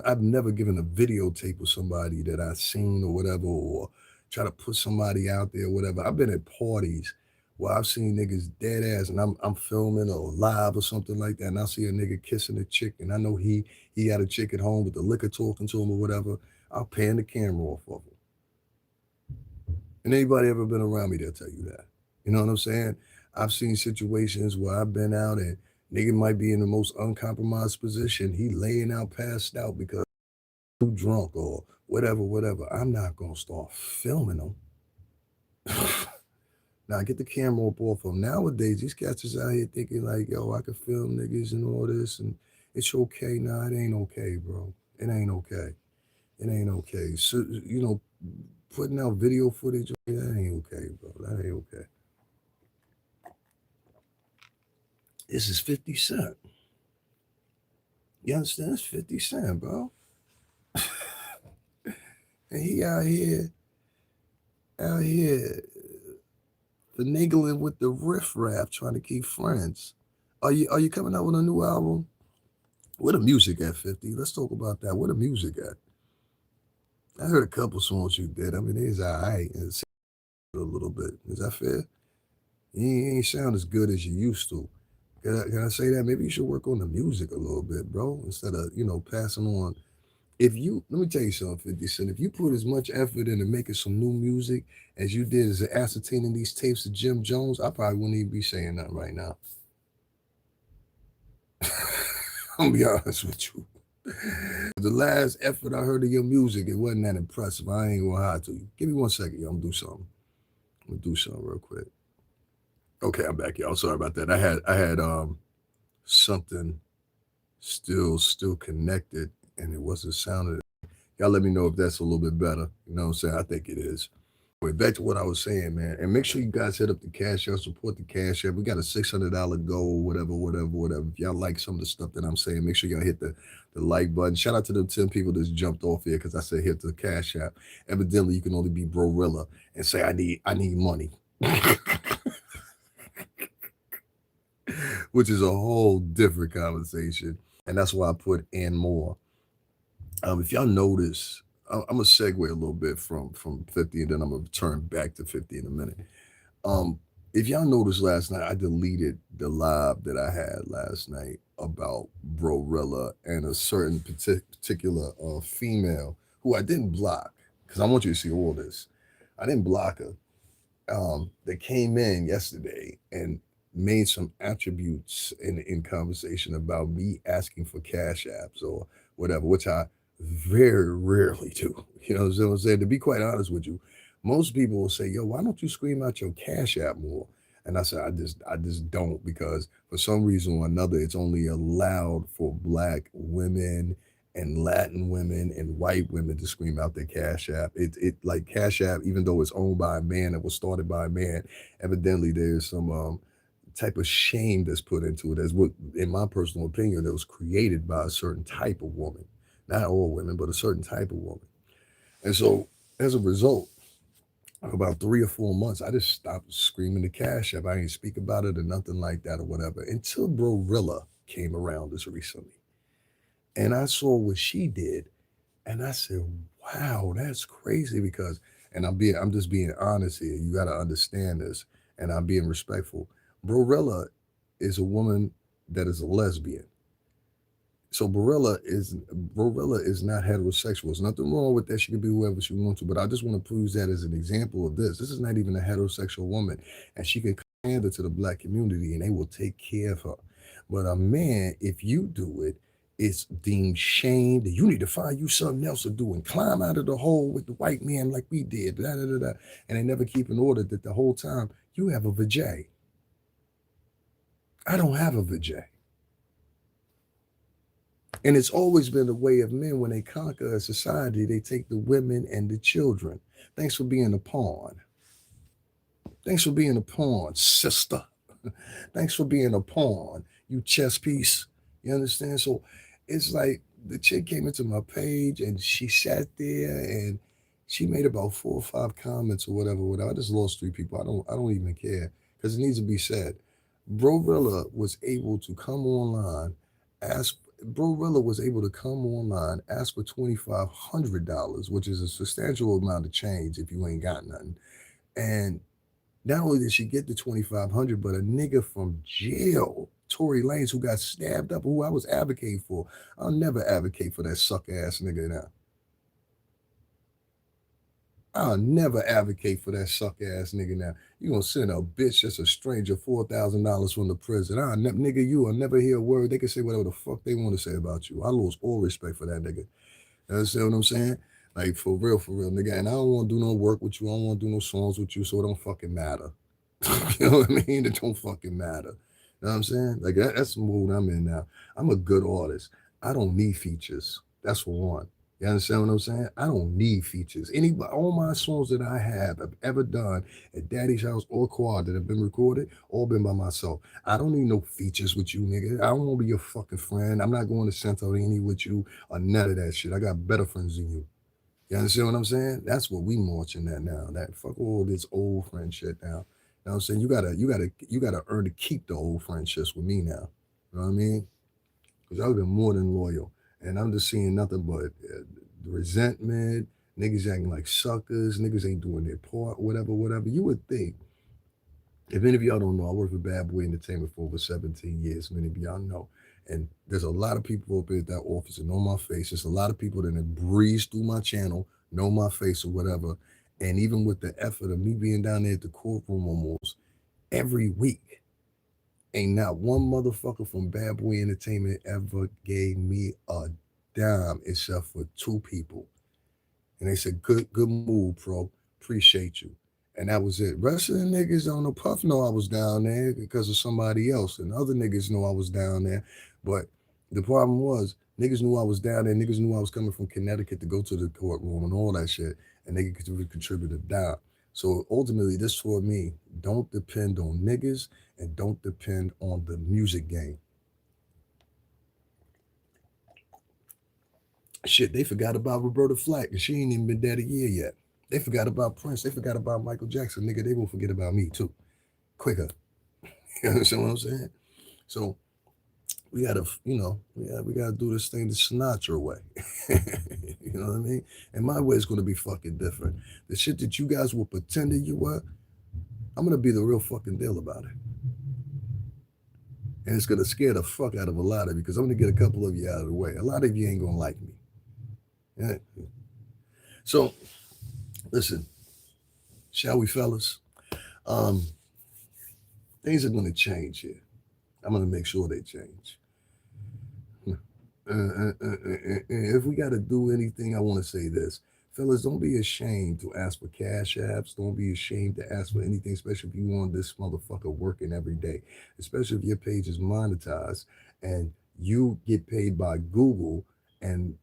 I've never given a videotape of somebody that I seen or whatever, or try to put somebody out there or whatever. I've been at parties where I've seen niggas dead ass and I'm filming or live or something like that, and I see a nigga kissing a chick, and I know he got a chick at home with the liquor talking to him or whatever. I'll pan the camera off of him. And anybody ever been around me, they'll tell you that. You know what I'm saying? I've seen situations where I've been out and nigga might be in the most uncompromised position. He laying out, passed out because too drunk or whatever. I'm not gonna start filming him. Now get the camera up off him. Nowadays, these cats is out here thinking like, yo, I can film niggas and all this, and it's okay. Nah, it ain't okay, bro. It ain't okay. It ain't okay. So, you know, putting out video footage, that ain't okay, bro. That ain't okay. This is 50 Cent. You understand? It's 50 Cent, bro. And he out here finagling with the riffraff, trying to keep friends. Are you coming out with a new album? Where the music at, 50? Let's talk about that. Where the music at? I heard a couple songs you did. I mean, it's all right. It's a little bit. Is that fair? You ain't sound as good as you used to. Can I say that? Maybe you should work on the music a little bit, bro, instead of, passing on. Let me tell you something, 50 Cent. If you put as much effort into making some new music as you did as ascertaining these tapes of Jim Jones, I probably wouldn't even be saying that right now. I'm gonna be honest with you. The last effort I heard of your music, it wasn't that impressive. I ain't gonna lie to you. Give me 1 second, yo. I'm gonna do something. Real quick. Okay, I'm back, y'all. Sorry about that. I had something still connected, and it wasn't sounding. Y'all let me know if that's a little bit better. You know what I'm saying? I think it is. Anyway, back to what I was saying, man. And make sure you guys hit up the Cash App, support the Cash App. We got a $600 goal, whatever. If y'all like some of the stuff that I'm saying, make sure y'all hit the like button. Shout out to the 10 people that's jumped off here because I said hit the Cash App. Evidently, you can only be Brorilla and say I need money. Which is a whole different conversation. And that's why I put and more. If y'all notice, I'm gonna segue a little bit from 50, and then I'm gonna turn back to 50 in a minute. If y'all noticed last night, I deleted the live that I had last night about Brorilla and a certain particular female who I didn't block because I want you to see all this. I didn't block her. That came in yesterday and made some attributes in conversation about me asking for Cash Apps or whatever, which I very rarely do. You know what I'm saying? To be quite honest with you, most people will say, yo, why don't you scream out your Cash App more? And I said, I just don't, because for some reason or another, it's only allowed for Black women and Latin women and white women to scream out their Cash App. It like Cash App, even though it's owned by a man, it was started by a man, evidently there's some type of shame that's put into it, as what, in my personal opinion, it was created by a certain type of woman. Not all women, but a certain type of woman. And so as a result, about 3 or 4 months, I just stopped screaming the Cash App. I didn't speak about it or nothing like that or whatever until Brorilla came around this recently. And I saw what she did, and I said, wow, that's crazy, because, and I'm just being honest here. You got to understand this, and I'm being respectful. Brorilla is a woman that is a lesbian. So Brorilla is not heterosexual. There's nothing wrong with that. She can be whoever she wants to. But I just want to use that as an example of this. This is not even a heterosexual woman, and she can pander to the Black community, and they will take care of her. But a man, if you do it, it's deemed shame that you need to find you something else to do and climb out of the hole with the white man like we did. Da, da, da, da. And they never keep in order that the whole time you have a vajay. I don't have a vajay. And it's always been the way of men when they conquer a society, they take the women and the children. Thanks for being a pawn. Thanks for being a pawn, sister. Thanks for being a pawn, you chess piece. You understand? So it's like the chick came into my page and she sat there and she made about 4 or 5 comments or whatever. I just lost 3 people. I don't even care because it needs to be said. Brorilla was able to come online, ask Brorilla was able to come online, ask for $2,500, which is a substantial amount of change if you ain't got nothing. And not only did she get the 2,500, but a nigga from jail, Tory Lanez, who got stabbed up, who I was advocating for. I'll never advocate for that suck ass nigga now. I'll never advocate for that suck ass nigga now. You gonna send a bitch that's a stranger $4,000 from the prison? Nigga, you will never hear a word. They can say whatever the fuck they want to say about you. I lose all respect for that nigga. You understand what I'm saying? Like for real, nigga. And I don't want to do no work with you. I don't want to do no songs with you, so it don't fucking matter. You know what I mean? It don't fucking matter. You know what I'm saying? Like that's the mood I'm in now. I'm a good artist. I don't need features. That's for one. You understand what I'm saying? I don't need features. All my songs that I have ever done at Daddy's House or Quad that have been recorded, all been by myself. I don't need no features with you, nigga. I don't want to be your fucking friend. I'm not going to Santorini with you or none of that shit. I got better friends than you. You understand what I'm saying? That's what we marching at now. That fuck all this old friend shit now. You know what I'm saying? You gotta earn to keep the old friendships with me now. You know what I mean? Because I've been more than loyal. And I'm just seeing nothing but resentment, niggas acting like suckers, niggas ain't doing their part, whatever. You would think, if any of y'all don't know, I worked with Bad Boy Entertainment for over 17 years. Many of y'all know. And there's a lot of people up at that office that know my face. There's a lot of people that have breezed through my channel, know my face or whatever. And even with the effort of me being down there at the courtroom almost every week, ain't not one motherfucker from Bad Boy Entertainment ever gave me a dime except for 2 people. And they said, good move, pro. Appreciate you. And that was it. Rest of the niggas on the Puff know I was down there because of somebody else. And other niggas know I was down there. But the problem was, niggas knew I was down there. Niggas knew I was coming from Connecticut to go to the courtroom and all that shit. And they could contribute a dime. So ultimately, this taught me, don't depend on niggas and don't depend on the music game. Shit, they forgot about Roberta Flack, and she ain't even been dead a year yet. They forgot about Prince. They forgot about Michael Jackson. Nigga, they won't forget about me too. Quicker. You understand what I'm saying? So we gotta, we gotta do this thing the Sinatra way. You know what I mean? And my way is gonna be fucking different. The shit that you guys were pretending you were, I'm gonna be the real fucking deal about it. And it's gonna scare the fuck out of a lot of you because I'm gonna get a couple of you out of the way. A lot of you ain't gonna like me. Yeah. So, listen, shall we, fellas? Things are going to change here. I'm going to make sure they change. If we got to do anything, I want to say this. Fellas, don't be ashamed to ask for cash apps. Don't be ashamed to ask for anything, especially if you want this motherfucker working every day, especially if your page is monetized and you get paid by Google, and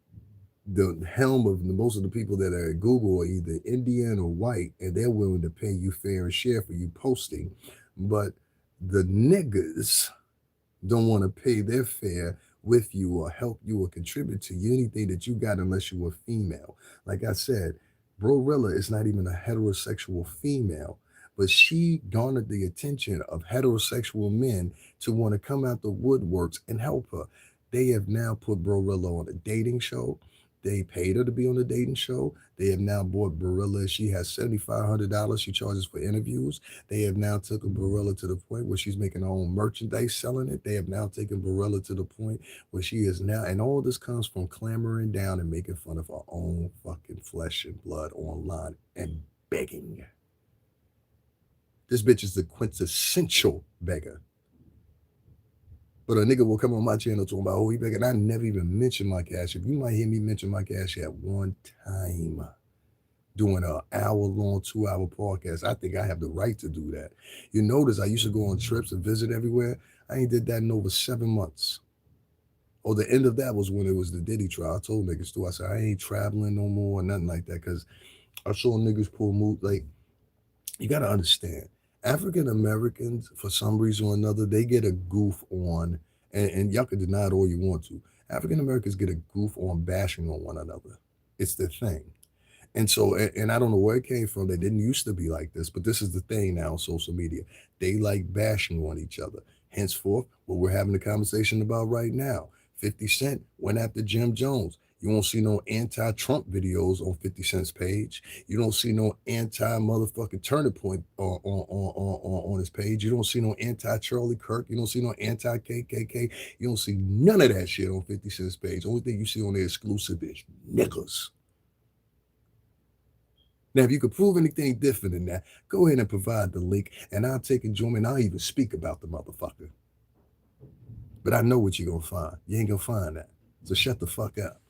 the helm of most of the people that are at Google are either Indian or white, and they're willing to pay you fair and share for you posting. But the niggas don't want to pay their fare with you or help you or contribute to you anything that you got unless you were female. Like I said, Brorilla is not even a heterosexual female, but she garnered the attention of heterosexual men to want to come out the woodworks and help her. They have now put Brorilla on a dating show. They paid her to be on the dating show. They have now bought Brorilla. She has $7,500 she charges for interviews. They have now taken Brorilla to the point where she's making her own merchandise, selling it. They have now taken Brorilla to the point where she is now, and all this comes from clamoring down and making fun of her own fucking flesh and blood online and begging. This bitch is the quintessential beggar. But a nigga will come on my channel talking about, oh, he back, and I never even mentioned my Cash App. You might hear me mention my Cash App one time doing an hour-long, 2-hour podcast. I think I have the right to do that. You notice I used to go on trips and visit everywhere. I ain't did that in over 7 months. Or the end of that was when it was the Diddy trial. I told niggas too. I said, I ain't traveling no more or nothing like that, because I saw niggas pull move. Like, you got to understand, African Americans, for some reason or another, they get a goof on, and y'all can deny it all you want to. African Americans get a goof on bashing on one another. It's the thing. And so, and I don't know where it came from. They didn't used to be like this, but this is the thing now on social media. They like bashing on each other. Henceforth, what we're having a conversation about right now. 50 Cent went after Jim Jones. You won't see no anti-Trump videos on 50 Cent's page. You don't see no anti-motherfucking Turning Point on his page. You don't see no anti-Charlie Kirk. You don't see no anti-KKK. You don't see none of that shit on 50 Cent's page. Only thing you see on the exclusive is niggas. Now, if you could prove anything different than that, go ahead and provide the link, and I'll take and join me, and I'll even speak about the motherfucker. But I know what you're going to find. You ain't going to find that. So shut the fuck up.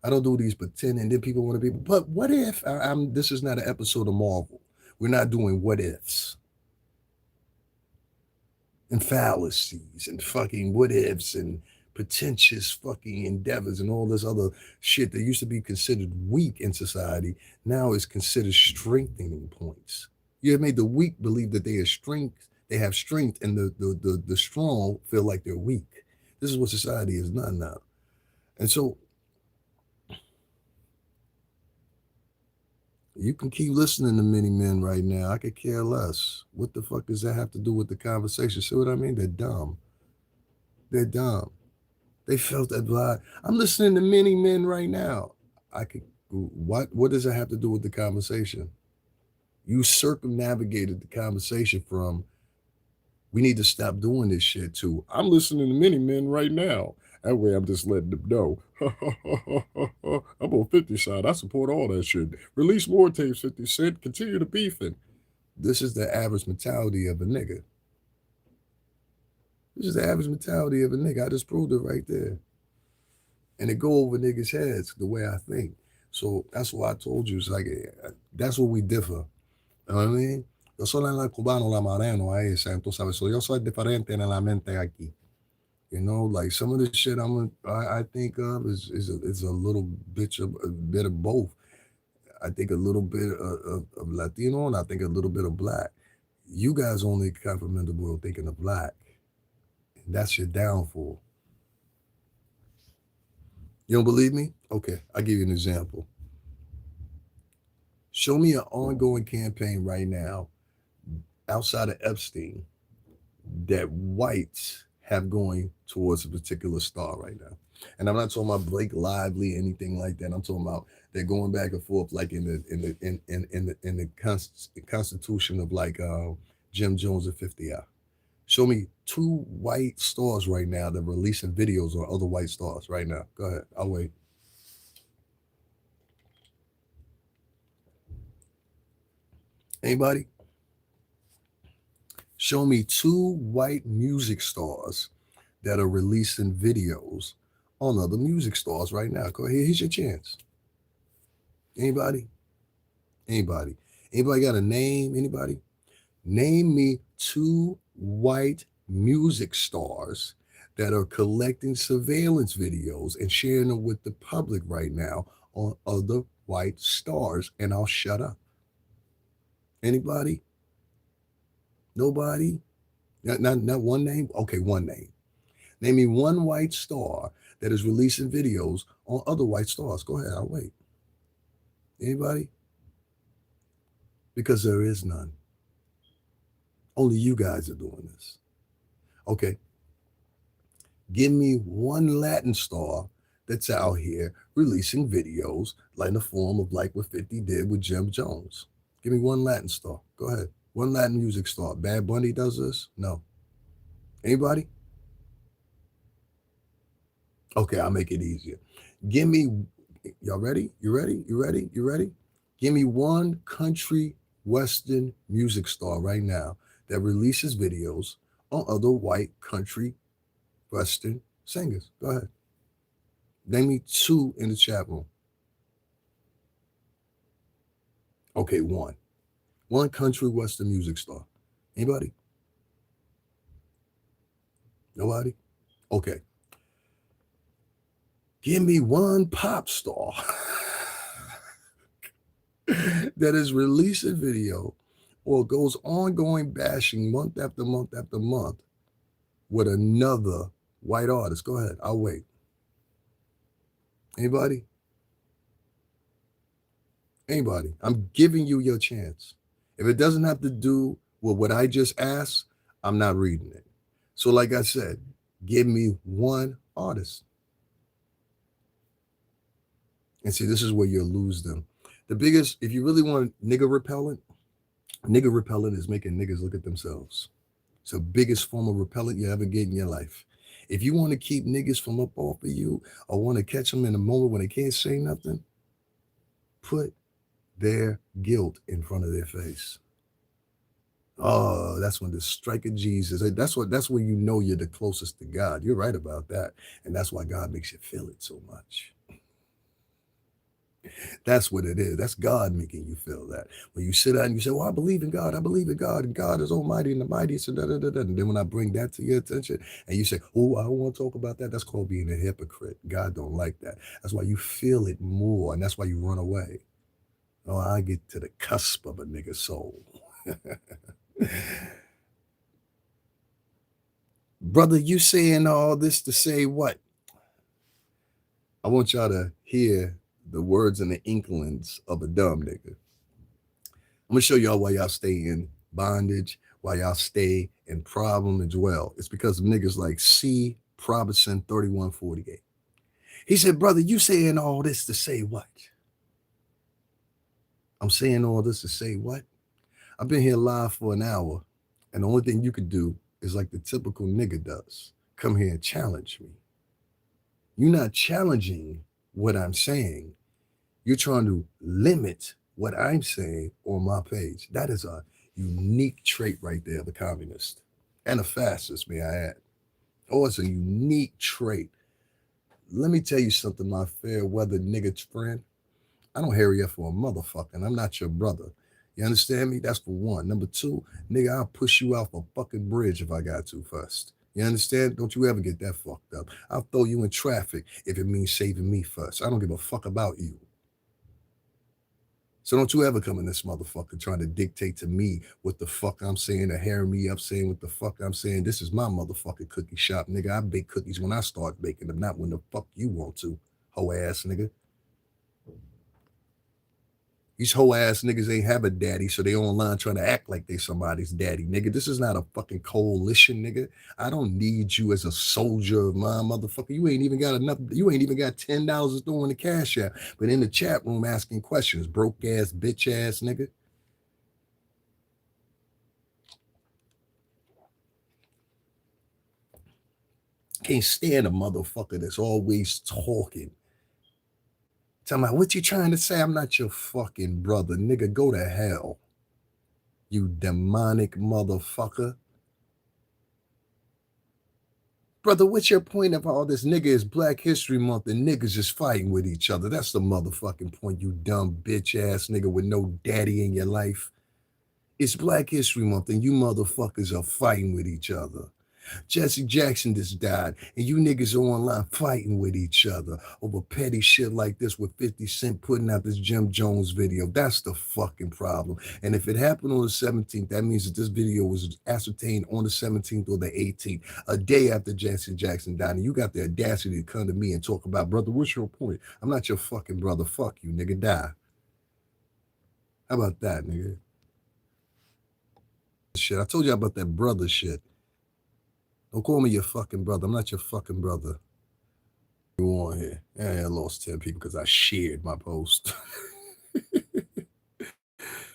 I don't do these pretending, and then people want to be, but what if? This is not an episode of Marvel. We're not doing what ifs and fallacies and fucking what ifs and pretentious fucking endeavors and all this other shit that used to be considered weak in society now is considered strengthening points. You have made the weak believe that they have strength, and the strong feel like they're weak. This is what society has done now. And so you can keep listening to many men right now. I could care less. What the fuck does that have to do with the conversation? See what I mean? They're dumb. They're dumb. They felt that vibe. I'm listening to many men right now. What does that have to do with the conversation? You circumnavigated the conversation from, we need to stop doing this shit, to, I'm listening to many men right now. That way I'm just letting them know. I'm on 50 side. I support all that shit. Release more tapes, 50 Cent. Continue the beefing. This is the average mentality of a nigga. This is the average mentality of a nigga. I just proved it right there. And it go over niggas' heads the way I think. So that's why I told you, it's like, that's where we differ. You know what I mean? Yo soy el cubano, la mareno, a esa, entonces, ¿sabes? So yo soy diferente en la mente aquí. You know, like some of the shit I think of is a little bit of both. I think a little bit of Latino, and I think a little bit of black. You guys only come from the world thinking of black. And that's your downfall. You don't believe me? Okay, I'll give you an example. Show me an ongoing campaign right now outside of Epstein that whites have going towards a particular star right now. And I'm not talking about Blake Lively, anything like that. I'm talking about they're going back and forth like in the Constitution of like Jim Jones and 50i. Show me 2 white stars right now that are releasing videos on other white stars right now. Go ahead. I'll wait. Anybody? Show me 2 white music stars that are releasing videos on other music stars right now. Go ahead. Here's your chance. Anybody? Anybody? Anybody got a name? Anybody? Name me 2 white music stars that are collecting surveillance videos and sharing them with the public right now on other white stars, and I'll shut up. Anybody? Nobody? Not one name? Okay, one name. Name me 1 white star that is releasing videos on other white stars. Go ahead, I'll wait. Anybody? Because there is none. Only you guys are doing this. Okay. Give me 1 Latin star that's out here releasing videos like in the form of like what 50 did with Jim Jones. Give me 1 Latin star. Go ahead. 1 Latin music star. Bad Bunny does this? No. Anybody? Okay, I'll make it easier. Give me, y'all ready? You ready? You ready? You ready? Give me 1 country western music star right now that releases videos on other white country Western singers. Go ahead. Name me 2 in the chat room. Okay, 1. 1 country Western music star. Anybody? Nobody? Okay. Give me 1 pop star that is releasing video or goes ongoing bashing month after month after month with another white artist. Go ahead. I'll wait. Anybody? Anybody? I'm giving you your chance. If it doesn't have to do with what I just asked, I'm not reading it. So, like I said, give me 1 artist. And see, this is where you'll lose them. The biggest, if you really want nigga repellent is making niggas look at themselves. It's the biggest form of repellent you ever get in your life. If you want to keep niggas from up off of you or want to catch them in a moment when they can't say nothing, put their guilt in front of their face. Oh, that's when the strike of Jesus. That's when you know you're the closest to God. You're right about that. And that's why God makes you feel it so much. That's what it is. That's God making you feel that. When you sit down and you say, well, I believe in God. I believe in God. And God is almighty and the mightiest. And then when I bring that to your attention and you say, oh, I don't want to talk about that. That's called being a hypocrite. God don't like that. That's why you feel it more. And that's why you run away. Oh, I get to the cusp of a nigga's soul. Brother, you saying all this to say what? I want y'all to hear the words and the inklings of a dumb nigga. I'm gonna show y'all why y'all stay in bondage, why y'all stay in problem as well. It's because of niggas like C. Probison 3148. He said, brother, you saying all this to say what? I'm saying all this to say what? I've been here live for an hour, and the only thing you could do is like the typical nigga does. Come here and challenge me. You're not challenging what I'm saying. You're trying to limit what I'm saying on my page. That is a unique trait right there of a communist and a fascist, may I add. Oh, it's a unique trait. Let me tell you something, my fair weather nigga friend. I don't hear you for a motherfucker, and I'm not your brother. You understand me? That's for one. Number 2, nigga, I'll push you off a fucking bridge if I got to first. You understand? Don't you ever get that fucked up. I'll throw you in traffic if it means saving me first. I don't give a fuck about you. So don't you ever come in this motherfucker trying to dictate to me what the fuck I'm saying or hearing me up saying what the fuck I'm saying. This is my motherfucking cookie shop, nigga. I bake cookies when I start baking them, not when the fuck you want to, hoe ass nigga. These hoe ass niggas ain't have a daddy, so they online trying to act like they somebody's daddy, nigga. This is not a fucking coalition, nigga. I don't need you as a soldier of mine, motherfucker. You ain't even got enough. You ain't even got $10 to throw in the cash app, but in the chat room asking questions, broke ass, bitch ass, nigga. Can't stand a motherfucker that's always talking. Tell me, what you trying to say? I'm not your fucking brother, nigga. Go to hell, you demonic motherfucker. Brother, what's your point of all this? Nigga, it's Black History Month and niggas is fighting with each other. That's the motherfucking point, you dumb bitch ass nigga with no daddy in your life. It's Black History Month and you motherfuckers are fighting with each other. Jesse Jackson just died, and you niggas are online fighting with each other over petty shit like this with 50 Cent putting out this Jim Jones video. That's the fucking problem. And if it happened on the 17th, that means that this video was ascertained on the 17th or the 18th, a day after Jesse Jackson died. And you got the audacity to come to me and talk about, brother, what's your point? I'm not your fucking brother. Fuck you, nigga. Die. How about that, nigga? Shit, I told you about that brother shit. Don't call me your fucking brother. I'm not your fucking brother. You on here? Yeah, I lost 10 people because I shared my post.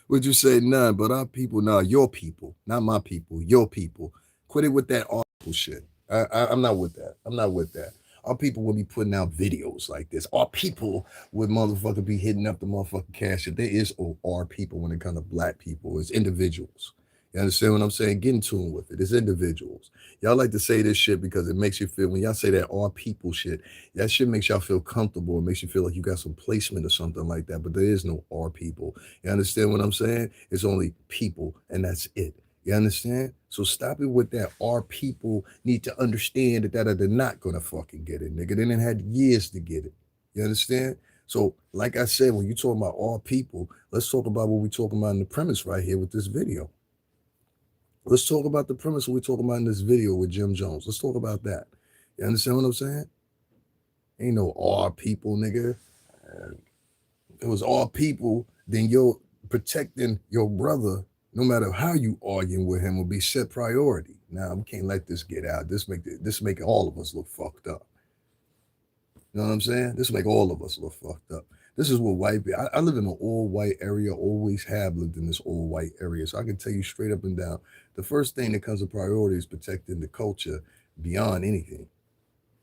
Would you say none? But our people, nah, your people, not my people, your people. Quit it with that awful shit. I'm not with that. I'm not with that. Our people will be putting out videos like this. Our people would motherfucker be hitting up the motherfucking cash. There is our people when it comes to Black people. It's individuals. You understand what I'm saying? Get in tune with it. It's individuals. Y'all like to say this shit because it makes you feel, when y'all say that all people shit, that shit makes y'all feel comfortable. It makes you feel like you got some placement or something like that. But there is no all people. You understand what I'm saying? It's only people, and that's it. You understand? So stop it with that. Our people need to understand that they're not gonna fucking get it, nigga. They didn't had years to get it. You understand? So, like I said, when you talk about all people, let's talk about what we're talking about in the premise right here with this video. Let's talk about the premise we're talking about in this video with Jim Jones. Let's talk about that. You understand what I'm saying? Ain't no all people, nigga. If it was all people, then you're protecting your brother, no matter how you arguing with him, will be set priority. Now we can't let this get out. This make all of us look fucked up. You know what I'm saying? This make all of us look fucked up. This is what white people. I live in an all white area. Always have lived in this all white area, so I can tell you straight up and down. The first thing that comes to priority is protecting the culture beyond anything.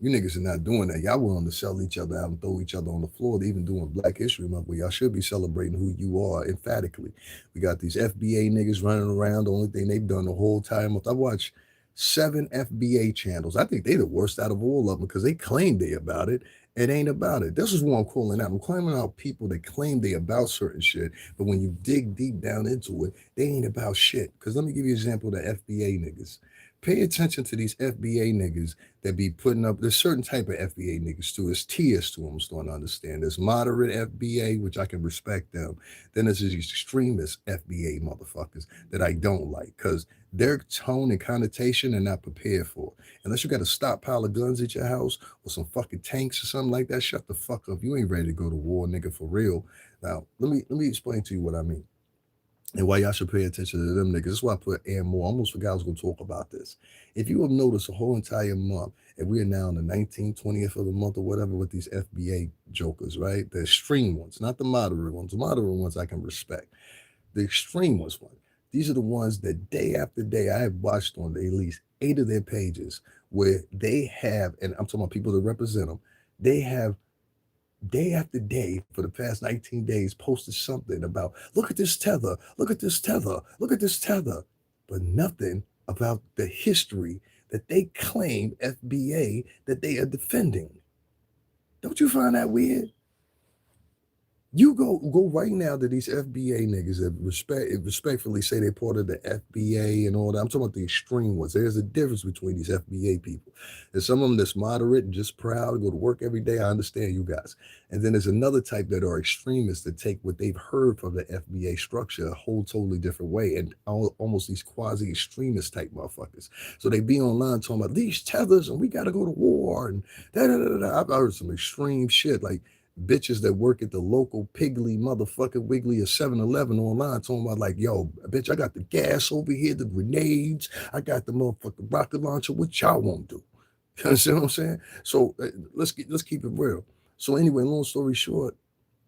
You niggas are not doing that. Y'all willing to sell each other out and throw each other on the floor. They even doing Black History Month, where y'all should be celebrating who you are emphatically. We got these FBA niggas running around. The only thing they've done the whole time. I watched 7 FBA channels. I think they the worst out of all of them because they claim they about it. It ain't about it. This is what I'm calling out. I'm claiming out people that claim they about certain shit, but when you dig deep down into it, they ain't about shit. Because let me give you an example of the FBA niggas. Pay attention to these FBA niggas that be putting up. There's certain type of FBA niggas too. There's tiers to them. I'm starting to understand. There's moderate FBA, which I can respect them. Then there's these extremist FBA motherfuckers that I don't like because their tone and connotation are not prepared for. Unless you got a stockpile of guns at your house or some fucking tanks or something like that, shut the fuck up. You ain't ready to go to war, nigga, for real. Now, let me explain to you what I mean. And why y'all should pay attention to them niggas. That's why I put and more. I almost forgot I was going to talk about this. If you have noticed a whole entire month, and we are now in the 19th, 20th of the month or whatever with these FBA jokers, right? The extreme ones, not the moderate ones. The moderate ones I can respect. The extreme ones, these are the ones that day after day I have watched on at least 8 of their pages where they have, and I'm talking about people that represent them, they have day after day for the past 19 days posted something about, look at this tether, look at this tether, look at this tether, but nothing about the history that they claim FBA that they are defending. Don't you find that weird? You go right now to these FBA niggas that respectfully say they're part of the FBA and all that. I'm talking about the extreme ones. There's a difference between these FBA people. There's some of them that's moderate and just proud to go to work every day. I understand you guys. And then there's another type that are extremists that take what they've heard from the FBA structure a whole totally different way, and almost these quasi-extremist type motherfuckers. So they be online talking about these tethers and we got to go to war and da-da-da-da. I've heard some extreme shit like bitches that work at the local Piggly motherfucking Wiggly or 7-Eleven online talking about like, yo, bitch, I got the gas over here, the grenades, I got the motherfucking rocket launcher. What y'all won't do? You understand what I'm saying? So let's keep it real. So anyway, long story short,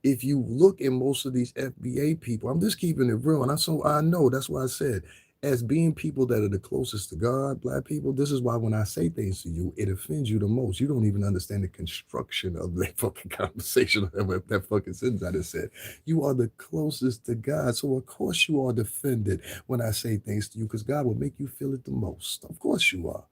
if you look at most of these FBA people, I'm just keeping it real, and I know that's why I said, as being people that are the closest to God, Black people, this is why when I say things to you, it offends you the most. You don't even understand the construction of that fucking conversation, that fucking sentence I just said. You are the closest to God, so of course you are defended when I say things to you, because God will make you feel it the most. Of course you are.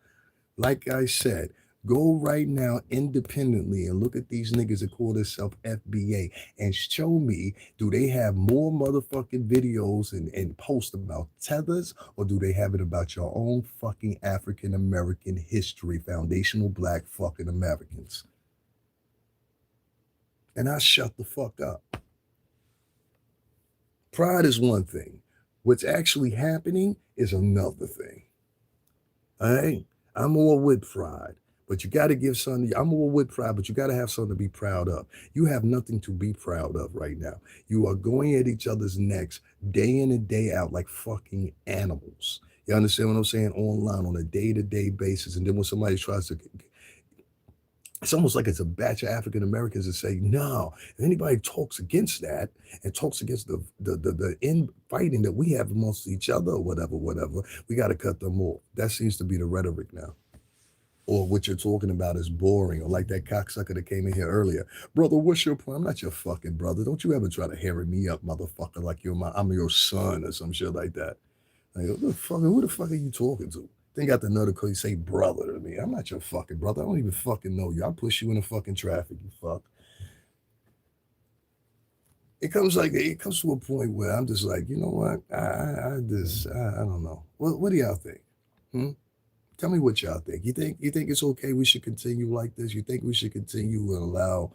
Like I said, go right now independently and look at these niggas that call themselves FBA and show me, do they have more motherfucking videos and posts about tethers, or do they have it about your own fucking African American history, foundational Black fucking Americans? And I shut the fuck up. Pride is one thing. What's actually happening is another thing. All right? I'm all with pride. But you got to give something. I'm all with pride, but you got to have something to be proud of. You have nothing to be proud of right now. You are going at each other's necks day in and day out like fucking animals. You understand what I'm saying? Online on a day-to-day basis. And then when somebody tries to, it's almost like it's a batch of African Americans that say, no, if anybody talks against that and talks against the infighting that we have amongst each other or whatever, we got to cut them off. That seems to be the rhetoric now. Or what you're talking about is boring, or like that cocksucker that came in here earlier. Brother, what's your point? I'm not your fucking brother. Don't you ever try to harry me up, motherfucker, like I'm your son or some shit like that. Like, who the fuck are you talking to? Then got the nerve to call you say brother to me. I'm not your fucking brother. I don't even fucking know you. I'll push you in the fucking traffic, you fuck. It comes to a point where I'm just like, you know what? I don't know. What do y'all think? Hmm? Tell me what y'all think. You think it's okay? We should continue like this. You think we should continue and allow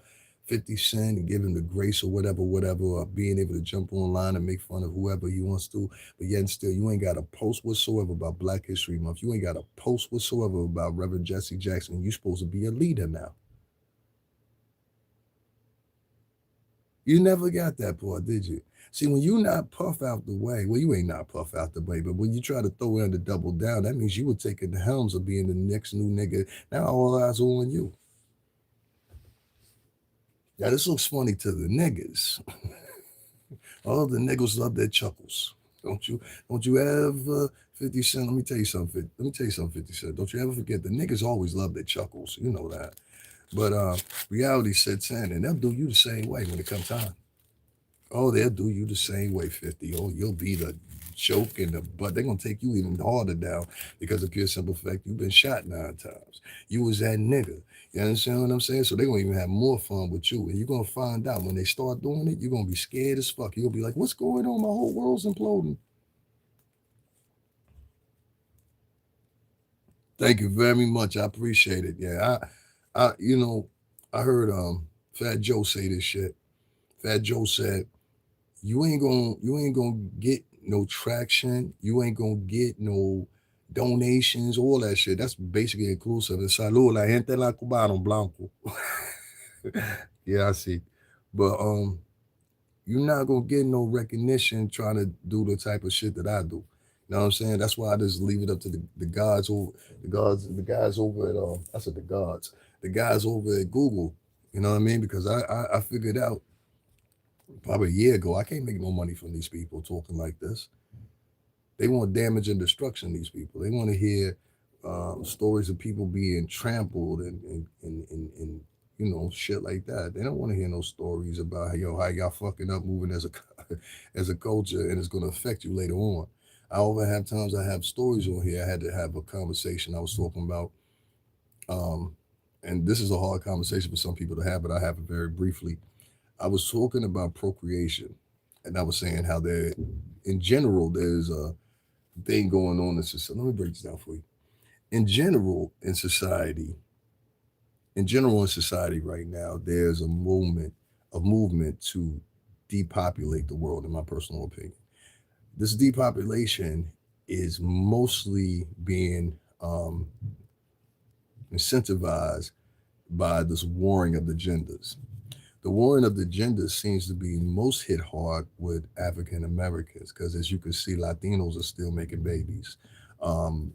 50 Cent and give him the grace or whatever, or being able to jump online and make fun of whoever he wants to, but yet and still you ain't got a post whatsoever about Black History Month. You ain't got a post whatsoever about Reverend Jesse Jackson. You supposed to be a leader now. You never got that part, did you? See, when you not puff out the way, well, you ain't not puff out the way, but when you try to throw in the double down, that means you were taking the helms of being the next new nigga. Now all eyes are on you. Now this looks funny to the niggas. All the niggas love their chuckles. Don't you? Don't you ever 50 Cent? Let me tell you something. Let me tell you something, 50 Cent. Don't you ever forget the niggas always love their chuckles. You know that. But reality sets in, and they'll do you the same way when it comes time. Oh, they'll do you the same way, 50. Oh, you'll be the joke in the butt. They're gonna take you even harder down because of pure simple fact you've been shot 9 times. You was that nigga. You understand what I'm saying? So they're gonna even have more fun with you. And you're gonna find out when they start doing it, you're gonna be scared as fuck. You're gonna be like, what's going on? My whole world's imploding. Thank you very much. I appreciate it. Yeah, I heard Fat Joe say this shit. Fat Joe said, you ain't gonna get no traction. You ain't gonna get no donations, all that shit. That's basically inclusive. And salud, la gente la cubano blanco. Yeah, I see. But you're not gonna get no recognition trying to do the type of shit that I do. You know what I'm saying? That's why I just leave it up to the gods over the guys over at I said the gods. The guys over at Google. You know what I mean? Because I figured out probably a year ago, I can't make no money from these people talking like this. They want damage and destruction, these people. They want to hear stories of people being trampled and shit like that. They don't want to hear no stories about how y'all fucking up moving as a as a culture and it's going to affect you later on. I over have times I have stories on here. I had to have a conversation I was talking about, um, and this is a hard conversation for some people to have, but I have it very briefly. I was talking about procreation, and I was saying how there, in general, there's a thing going on in society. Let me break this down for you. In general, in society right now, there's a movement to depopulate the world. In my personal opinion, this depopulation is mostly being um, incentivized by this warring of the genders. The warring of the genders seems to be most hit hard with African Americans because, as you can see, Latinos are still making babies. Um,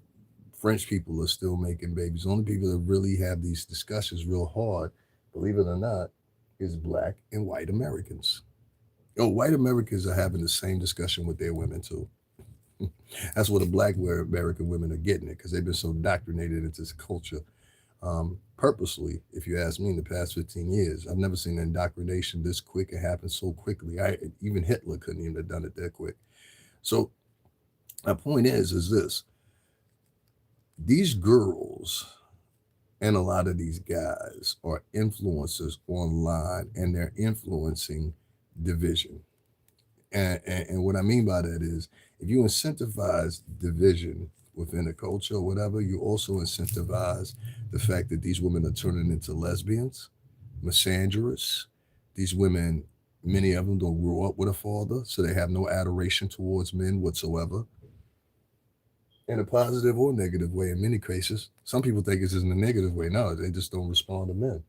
French people are still making babies. The only people that really have these discussions real hard, believe it or not, is Black and white Americans. Oh, white Americans are having the same discussion with their women too. That's what the Black American women are getting it because they've been so indoctrinated into this culture purposely, if you ask me, in the past 15 years. I've never seen indoctrination this quick. It happened so quickly. Even Hitler couldn't even have done it that quick. So my point is this: these girls and a lot of these guys are influencers online, and they're influencing division. And what I mean by that is, if you incentivize division within a culture or whatever, you also incentivize the fact that these women are turning into lesbians, misandrous. These women, many of them don't grow up with a father, so they have no adoration towards men whatsoever, in a positive or negative way. In many cases, some people think it's in a negative way. No, they just don't respond to men.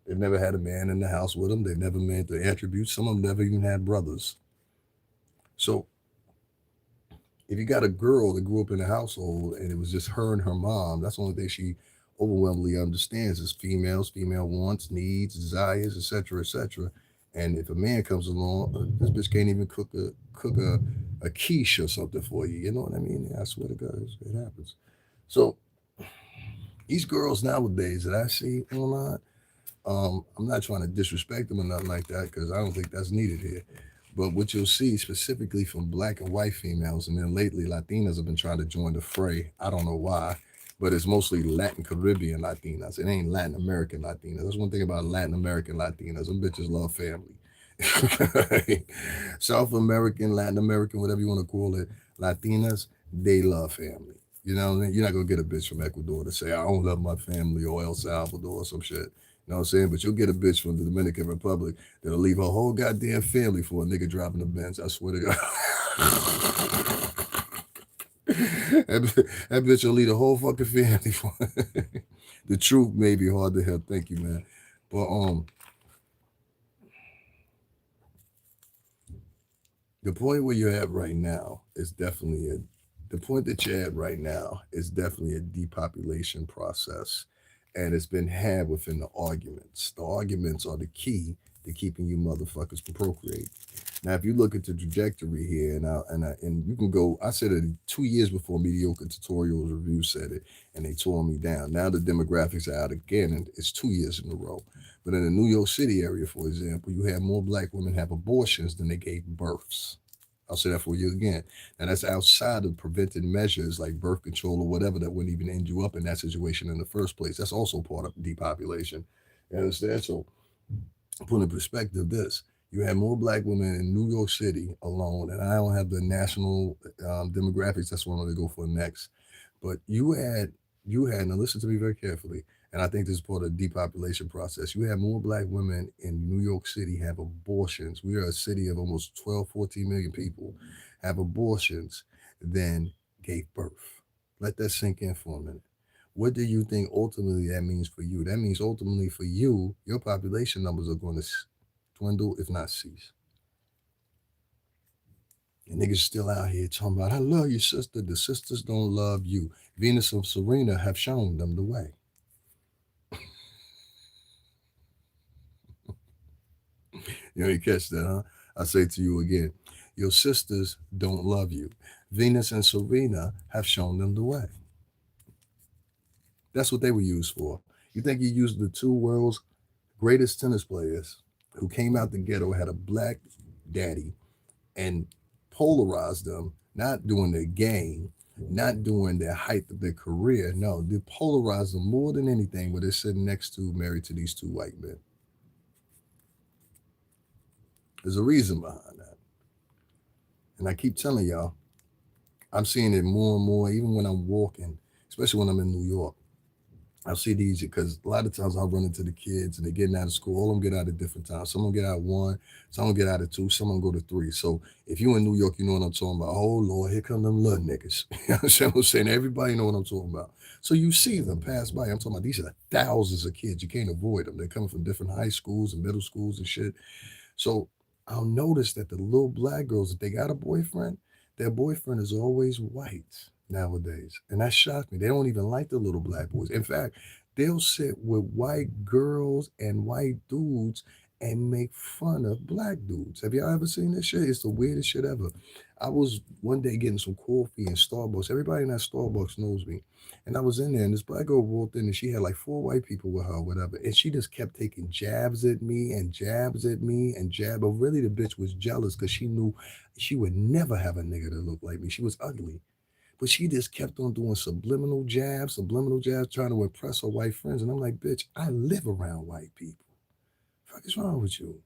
They've never had a man in the house with them. They've never met the attributes. Some of them never even had brothers. So if you got a girl that grew up in a household and it was just her and her mom, that's the only thing she overwhelmingly understands is female wants, needs, desires, etc., etc. And if a man comes along, this bitch can't even cook a quiche or something for you. You know what I mean? I swear to God, it happens. So these girls nowadays that I see online, I'm not trying to disrespect them or nothing like that because I don't think that's needed here. But what you'll see specifically from black and white females, and then lately Latinas have been trying to join the fray. I don't know why, but it's mostly Latin Caribbean Latinas. It ain't Latin American Latinas. That's one thing about Latin American Latinas. Them bitches love family. South American, Latin American, whatever you want to call it, Latinas, they love family. You know, you're not gonna get a bitch from Ecuador to say I don't love my family or El Salvador or some shit. You know what I'm saying? But you'll get a bitch from the Dominican Republic that'll leave her whole goddamn family for a nigga driving a Benz. I swear to God. that bitch will leave the whole fucking family for the truth may be hard to hear. Thank you, man. But the point where you're at right now is definitely the point that you're at right now is definitely a depopulation process, and it's been had within the arguments. The arguments are the key to keeping you motherfuckers from procreating. Now, if you look at the trajectory here, and you can go, I said it 2 years before Mediocre Tutorials Review said it, and they tore me down. Now the demographics are out again, and it's 2 years in a row. But in the New York City area, for example, you have more black women have abortions than they gave births. I'll say that for you again. And that's outside of preventive measures like birth control or whatever that wouldn't even end you up in that situation in the first place. That's also part of depopulation. You understand? So, put in perspective this. You had more black women in New York City alone, and I don't have the national demographics. That's what I'm going to go for next. But now listen to me very carefully, and I think this is part of the depopulation process. You have more black women in New York City have abortions. We are a city of almost 12, 14 million people have abortions than gave birth. Let that sink in for a minute. What do you think ultimately that means for you? That means ultimately for you, your population numbers are going to dwindle, if not cease. And niggas still out here talking about, I love your sister. The sisters don't love you. Venus and Serena have shown them the way. You catch that, huh? I say to you again, your sisters don't love you. Venus and Serena have shown them the way. That's what they were used for. You think you used the two world's greatest tennis players who came out the ghetto, had a black daddy, and polarized them, not doing their game, not doing their height of their career. No, they polarized them more than anything where they're sitting next to, married to these two white men. There's a reason behind that. And I keep telling y'all, I'm seeing it more and more, even when I'm walking, especially when I'm in New York. I see these because a lot of times I run into the kids and they're getting out of school. All of them get out at different times. Some of them get out at 1, some of them get out at 2, some of them go to 3. So if you in New York, you know what I'm talking about. Oh Lord, here come them little niggas. You understand what I'm saying? Everybody know what I'm talking about. So you see them pass by. I'm talking about these are thousands of kids. You can't avoid them. They're coming from different high schools and middle schools and shit. So I'll notice that the little black girls, if they got a boyfriend, their boyfriend is always white nowadays. And that shocked me. They don't even like the little black boys. In fact, they'll sit with white girls and white dudes and make fun of black dudes. Have y'all ever seen this shit? It's the weirdest shit ever. I was one day getting some coffee in Starbucks. Everybody in that Starbucks knows me. And I was in there, and this black girl walked in, and she had like 4 white people with her, whatever. And she just kept taking jabs at me and jabs at me and jab. But really, the bitch was jealous because she knew she would never have a nigga that looked like me. She was ugly. But she just kept on doing subliminal jabs, trying to impress her white friends. And I'm like, bitch, I live around white people. What the fuck is wrong with you?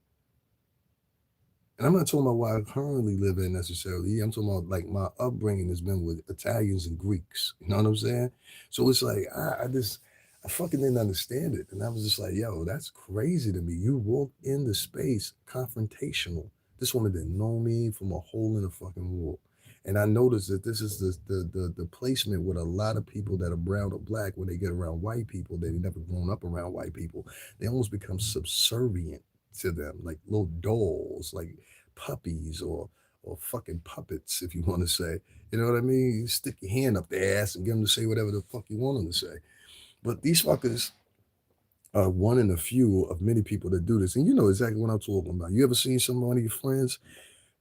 And I'm not talking about where I currently live in necessarily. I'm talking about like my upbringing has been with Italians and Greeks. You know what I'm saying? So it's like I fucking didn't understand it. And I was just like, yo, that's crazy to me. You walked in the space confrontational. This woman didn't know me from a hole in the fucking wall. And I noticed that this is the placement with a lot of people that are brown or black when they get around white people, they've never grown up around white people. They almost become subservient to them, like little dolls, like puppies or fucking puppets, if you want to say. You know what I mean? You stick your hand up their ass and get them to say whatever the fuck you want them to say. But these fuckers are one in a few of many people that do this. And you know exactly what I'm talking about. You ever seen some of your friends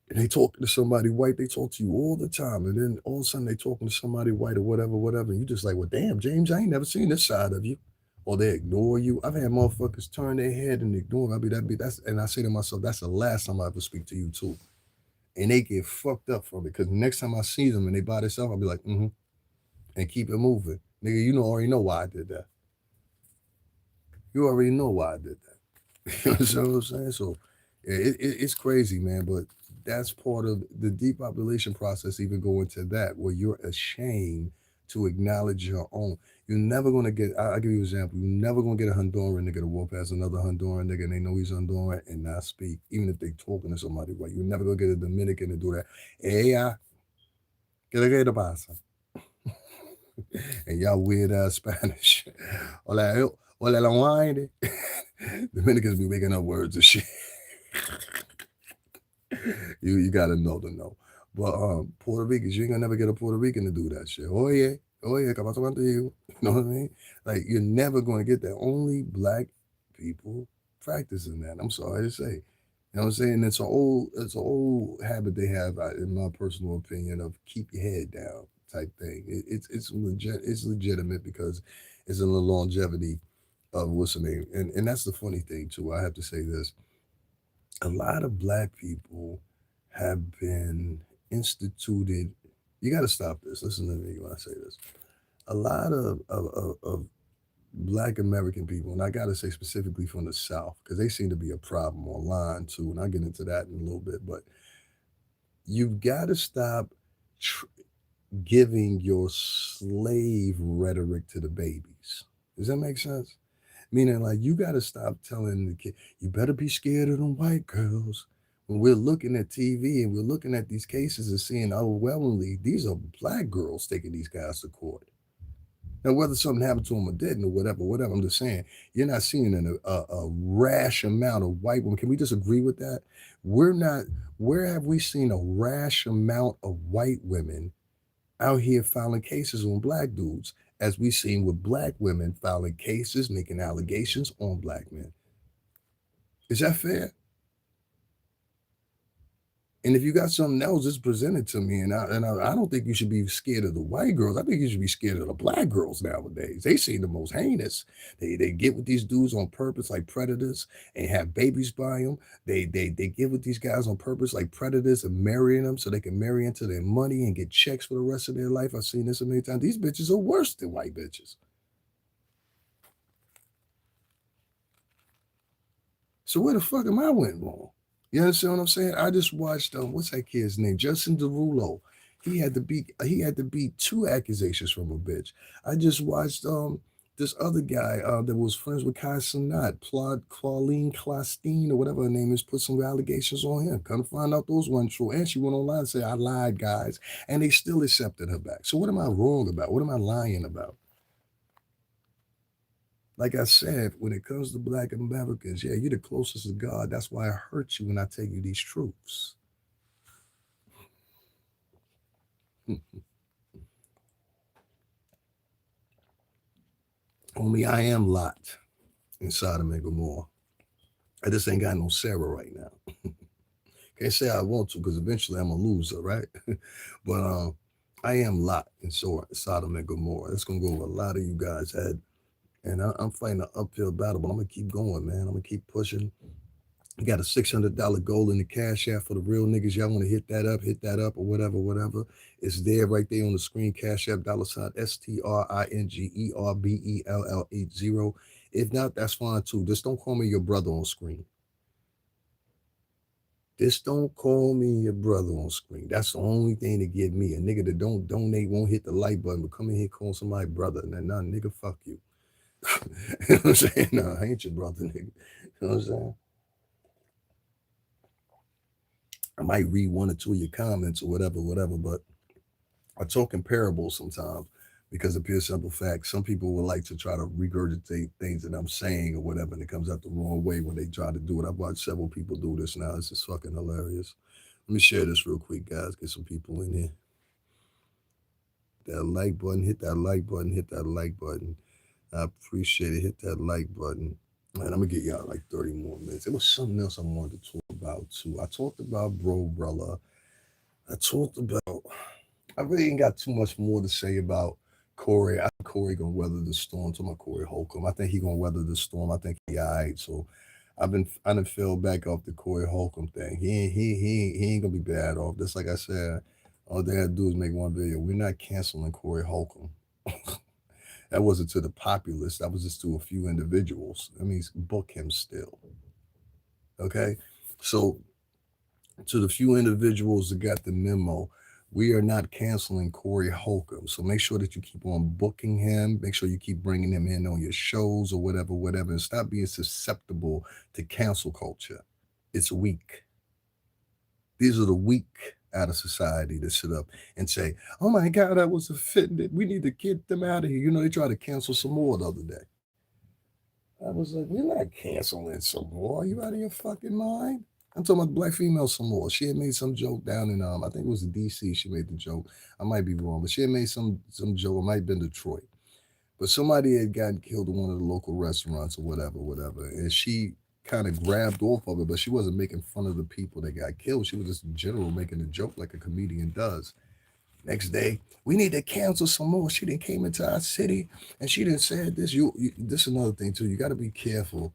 and they talking to somebody white, they talk to you all the time. And then all of a sudden they talking to somebody white or whatever. And you just like, well, damn, James, I ain't never seen this side of you. Or they ignore you. I've had motherfuckers turn their head and ignore me. That's and I say to myself, that's the last time I ever speak to you too. and they get fucked up from it. Because next time I see them and they by themselves, I'll be like, and keep it moving. Nigga, you already know why I did that. You already know why I did that. You know what I'm saying? So it's crazy, man. But that's part of the depopulation process, even going to that, where you're ashamed to acknowledge your own. You're never going to get, I'll give you an example. You're never going to get a Honduran nigga to walk past another Honduran nigga and they know he's Honduran and not speak, even if they talking to somebody white. You're never going to get a Dominican to do that. Ella, ¿qué pasa? And y'all weird ass Spanish. Hola, hola, la wine. Dominicans be making up words and shit. You gotta know to know. But Puerto Ricans, you ain't gonna never get a Puerto Rican to do that shit. Oh yeah, ¿qué pasó contigo? You know what I mean? Like you're never gonna get that. Only black people practicing that. I'm sorry to say. You know what I'm saying? It's an old habit they have, in my personal opinion, of keep your head down type thing. It's legitimate because it's in the longevity of what's the name. And that's the funny thing too. I have to say this. A lot of black people have been instituted. You got to stop this. Listen to me when I say this. A lot of black American people, and I got to say specifically from the South, because they seem to be a problem online too, and I'll get into that in a little bit, but you've got to stop tr- giving your slave rhetoric to the babies. Does that make sense? Meaning, like, you got to stop telling the kid, you better be scared of them white girls. When we're looking at TV and we're looking at these cases and seeing overwhelmingly, these are black girls taking these guys to court. Now, whether something happened to them or didn't or whatever, I'm just saying, you're not seeing a rash amount of white women. Can we just agree with that? We're not, where have we seen a rash amount of white women out here filing cases on black dudes, as we've seen with black women filing cases, making allegations on black men? Is that fair? And if you got something else, just present it to me. And I don't think you should be scared of the white girls. I think you should be scared of the black girls nowadays. They seem the most heinous. They get with these dudes on purpose like predators and have babies by them. They get with these guys on purpose like predators and marrying them so they can marry into their money and get checks for the rest of their life. I've seen this so many times. These bitches are worse than white bitches. So where the fuck am I went wrong? You understand what I'm saying? I just watched what's that kid's name? Justin Derulo. He had to beat two accusations from a bitch. I just watched this other guy that was friends with Kai Cenat, Claudine Clastine or whatever her name is, put some allegations on him. Come to find out those weren't true. And she went online and said, I lied, guys. And they still accepted her back. So what am I wrong about? What am I lying about? Like I said, when it comes to black Americans, yeah, you're the closest to God. That's why I hurt you when I tell you these truths. Only I am Lot in Sodom and Gomorrah. I just ain't got no Sarah right now. Can't say I want to because eventually I'm a loser, right? But I am Lot in Sodom and Gomorrah. It's gonna go over a lot of you guys' head, and I'm fighting an uphill battle, but I'm gonna keep going, man. I'm gonna keep pushing. You got a $600 goal in the Cash App for the real niggas. Y'all want to hit that up, or whatever. It's there right there on the screen. Cash App $ STRINGERBELL80. If not, that's fine too. Just don't call me your brother on screen. Just don't call me your brother on screen. That's the only thing to get me. A nigga that don't donate won't hit the like button, but come in here calling somebody brother. Nah, nigga, fuck you. You know what I'm saying? Nah, I ain't your brother, nigga. You know what I'm saying? I might read one or two of your comments or whatever, but I talk in parables sometimes because of pure simple fact. Some people would like to try to regurgitate things that I'm saying or whatever, and it comes out the wrong way when they try to do it. I've watched several people do this now. It's just fucking hilarious. Let me share this real quick, guys. Get some people in here. That like button, hit that like button, hit that like button. I appreciate it. Hit that like button. And I'm gonna get y'all like 30 more minutes. There was something else I wanted to talk about too. I talked about Bro Brella. I talked about I really ain't got too much more to say about Corey. I think Corey gonna weather the storm. To my Corey Holcomb, I think he gonna weather the storm. I think he alright. So I done fell back off the Corey Holcomb thing. He ain't gonna be bad off. Just like I said, all they had to do is make one video. We're not canceling Corey Holcomb. That wasn't to the populace. That was just to a few individuals. That means book him still. Okay, so to the few individuals that got the memo, we are not canceling Corey Holcomb. So make sure that you keep on booking him. Make sure you keep bringing him in on your shows or whatever, and stop being susceptible to cancel culture. It's weak. These are the weak out of society that sit up and say, "Oh my God, I was offended. We need to get them out of here." You know, they tried to cancel some more the other day. I was like, "We're not canceling some more. Are you out of your fucking mind?" I'm talking about black female some more. She had made some joke down in I think it was DC. She made the joke. I might be wrong, but she had made some joke. It might have been Detroit, but somebody had gotten killed in one of the local restaurants or whatever, and she kind of grabbed off of it, but she wasn't making fun of the people that got killed. She was just in general making a joke like a comedian does. Next day, we need to cancel some more. She didn't came into our city and she didn't said this. This is another thing too. You got to be careful.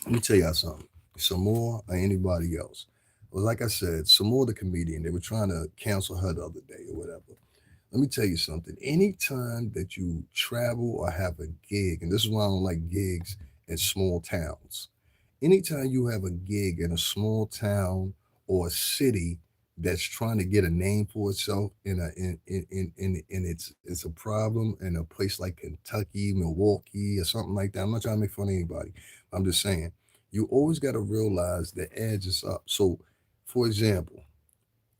Let me tell y'all something. Some more or anybody else. Well, like I said, some more the comedian. They were trying to cancel her the other day or whatever. Let me tell you something. Anytime that you travel or have a gig, and this is why I don't like gigs in small towns. Anytime you have a gig in a small town or a city that's trying to get a name for itself in it's a problem in a place like Kentucky, Milwaukee, or something like that. I'm not trying to make fun of anybody. I'm just saying you always got to realize the edge is up. So, for example,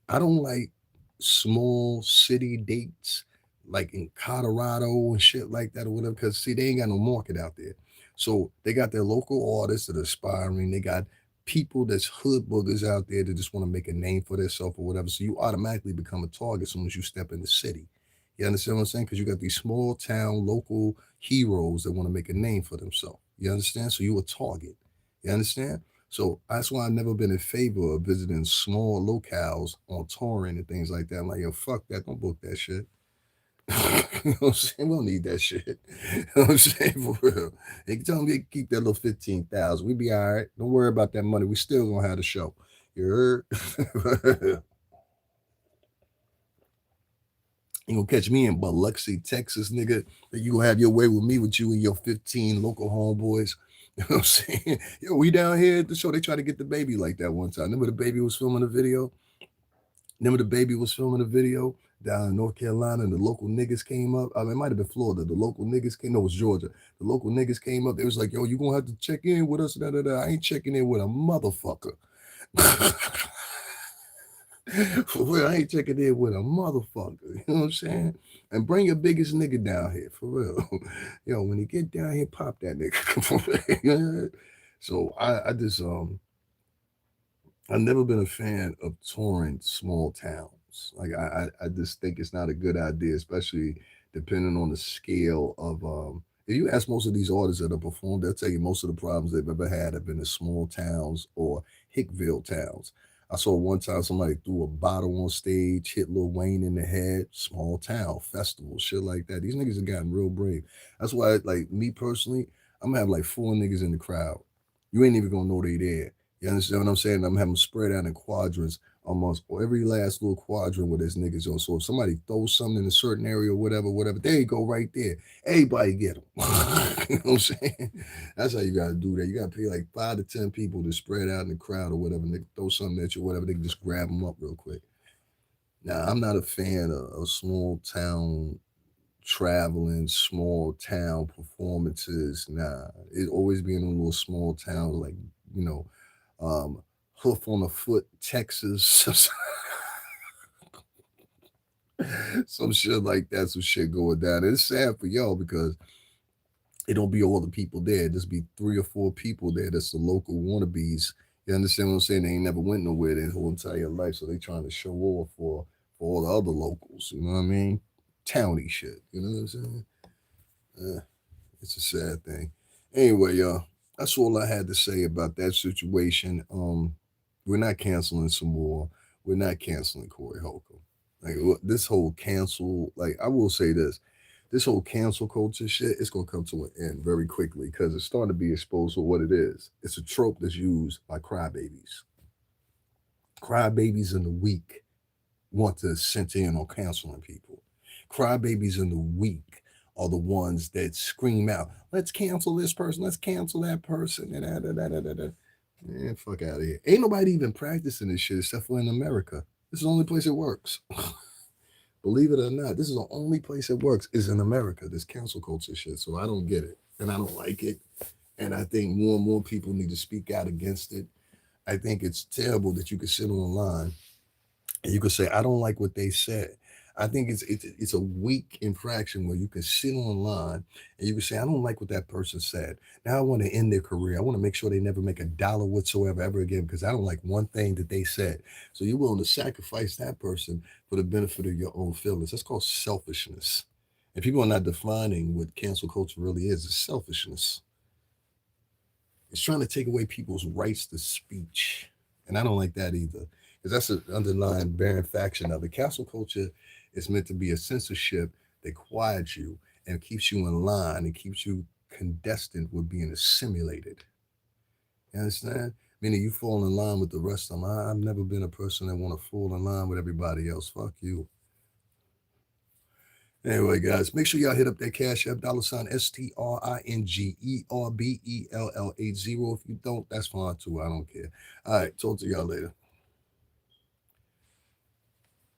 I don't like small city dates like in Colorado and shit like that or whatever, because see, they ain't got no market out there. So they got their local artists that are aspiring. They got people that's hood boogers out there that just want to make a name for themselves or whatever. So you automatically become a target as soon as you step in the city. You understand what I'm saying? Because you got these small town local heroes that want to make a name for themselves. You understand? So you a target. You understand? So that's why I've never been in favor of visiting small locales on touring and things like that. I'm like, yo, fuck that. Don't book that shit. You know what I'm saying? We don't need that shit. You know what I'm saying? For real. They can tell them they keep that little 15,000. We be all right. Don't worry about that money. We still gonna have the show. You heard? You gonna catch me in Biloxi, Texas, nigga. You gonna have your way with me with you and your 15 local homeboys. You know what I'm saying? Yo, we down here at the show. They tried to get the baby like that one time. Remember the baby was filming a video? Remember the baby was filming a video down in North Carolina and the local niggas came up. I mean, it might have been Florida. The local niggas came, no, it was Georgia. The local niggas came up. They was like, yo, you gonna have to check in with us. Da, da, da. I ain't checking in with a motherfucker. For real, I ain't checking in with a motherfucker. You know what I'm saying? And bring your biggest nigga down here, for real. Yo, when he get down here, pop that nigga. So I just I've never been a fan of touring small towns. Like I just think it's not a good idea, especially depending on the scale of if you ask most of these artists that have performed, they'll tell you most of the problems they've ever had have been in small towns or Hickville towns. I saw one time somebody threw a bottle on stage, hit Lil Wayne in the head, small town, festival, shit like that. These niggas have gotten real brave. That's why, like, me personally, I'm gonna have like 4 niggas in the crowd. You ain't even gonna know they there. You understand what I'm saying? I'm having them spread out in quadrants almost every last little quadrant with this niggas on. So if somebody throws something in a certain area or whatever, there you go right there. Everybody get them. You know what I'm saying? That's how you gotta do that. You gotta pay like 5 to 10 people to spread out in the crowd or whatever. And they throw something at you, whatever. They can just grab them up real quick. Now I'm not a fan of small town traveling, small town performances. Nah, it always be in a little small town like you know um, Hoof on a Foot, Texas, some shit like that, some shit going down. And it's sad for y'all because it don't be all the people there. Just be 3 or 4 people there. That's the local wannabes. You understand what I'm saying? They ain't never went nowhere their whole entire life, so they trying to show off for all the other locals. You know what I mean? Towny shit. You know what I'm saying? Uh, it's a sad thing. Anyway, y'all, that's all I had to say about that situation. We're not canceling some more. We're not canceling Corey Holcomb. Like this whole cancel. Like I will say this: this whole cancel culture shit, it's gonna come to an end very quickly because it's starting to be exposed for what it is. It's a trope that's used by crybabies. Crybabies in the weak want to center in on canceling people. Crybabies in the weak are the ones that scream out, "Let's cancel this person, let's cancel that person," and Man, fuck out of here. Ain't nobody even practicing this shit except for in America. This is the only place it works. Believe it or not, this is the only place it works is in America, this cancel culture shit. So I don't get it. And I don't like it. And I think more and more people need to speak out against it. I think it's terrible that you can sit online and you can say, "I don't like what they said." I think it's a weak infraction where you can sit online and you can say, "I don't like what that person said. Now I want to end their career. I want to make sure they never make a dollar whatsoever ever again because I don't like one thing that they said." So you're willing to sacrifice that person for the benefit of your own feelings. That's called selfishness. And people are not defining what cancel culture really is. It's selfishness. It's trying to take away people's rights to speech. And I don't like that either. Because that's an underlying barren faction of it. Cancel culture is meant to be a censorship that quiets you and keeps you in line and keeps you condescended with being assimilated. You understand? Meaning you fall in line with the rest of them. I've never been a person that want to fall in line with everybody else. Fuck you. Anyway, guys, make sure y'all hit up that Cash App, $ STRINGERBELL80. If you don't, that's fine too. I don't care. All right, talk to y'all later.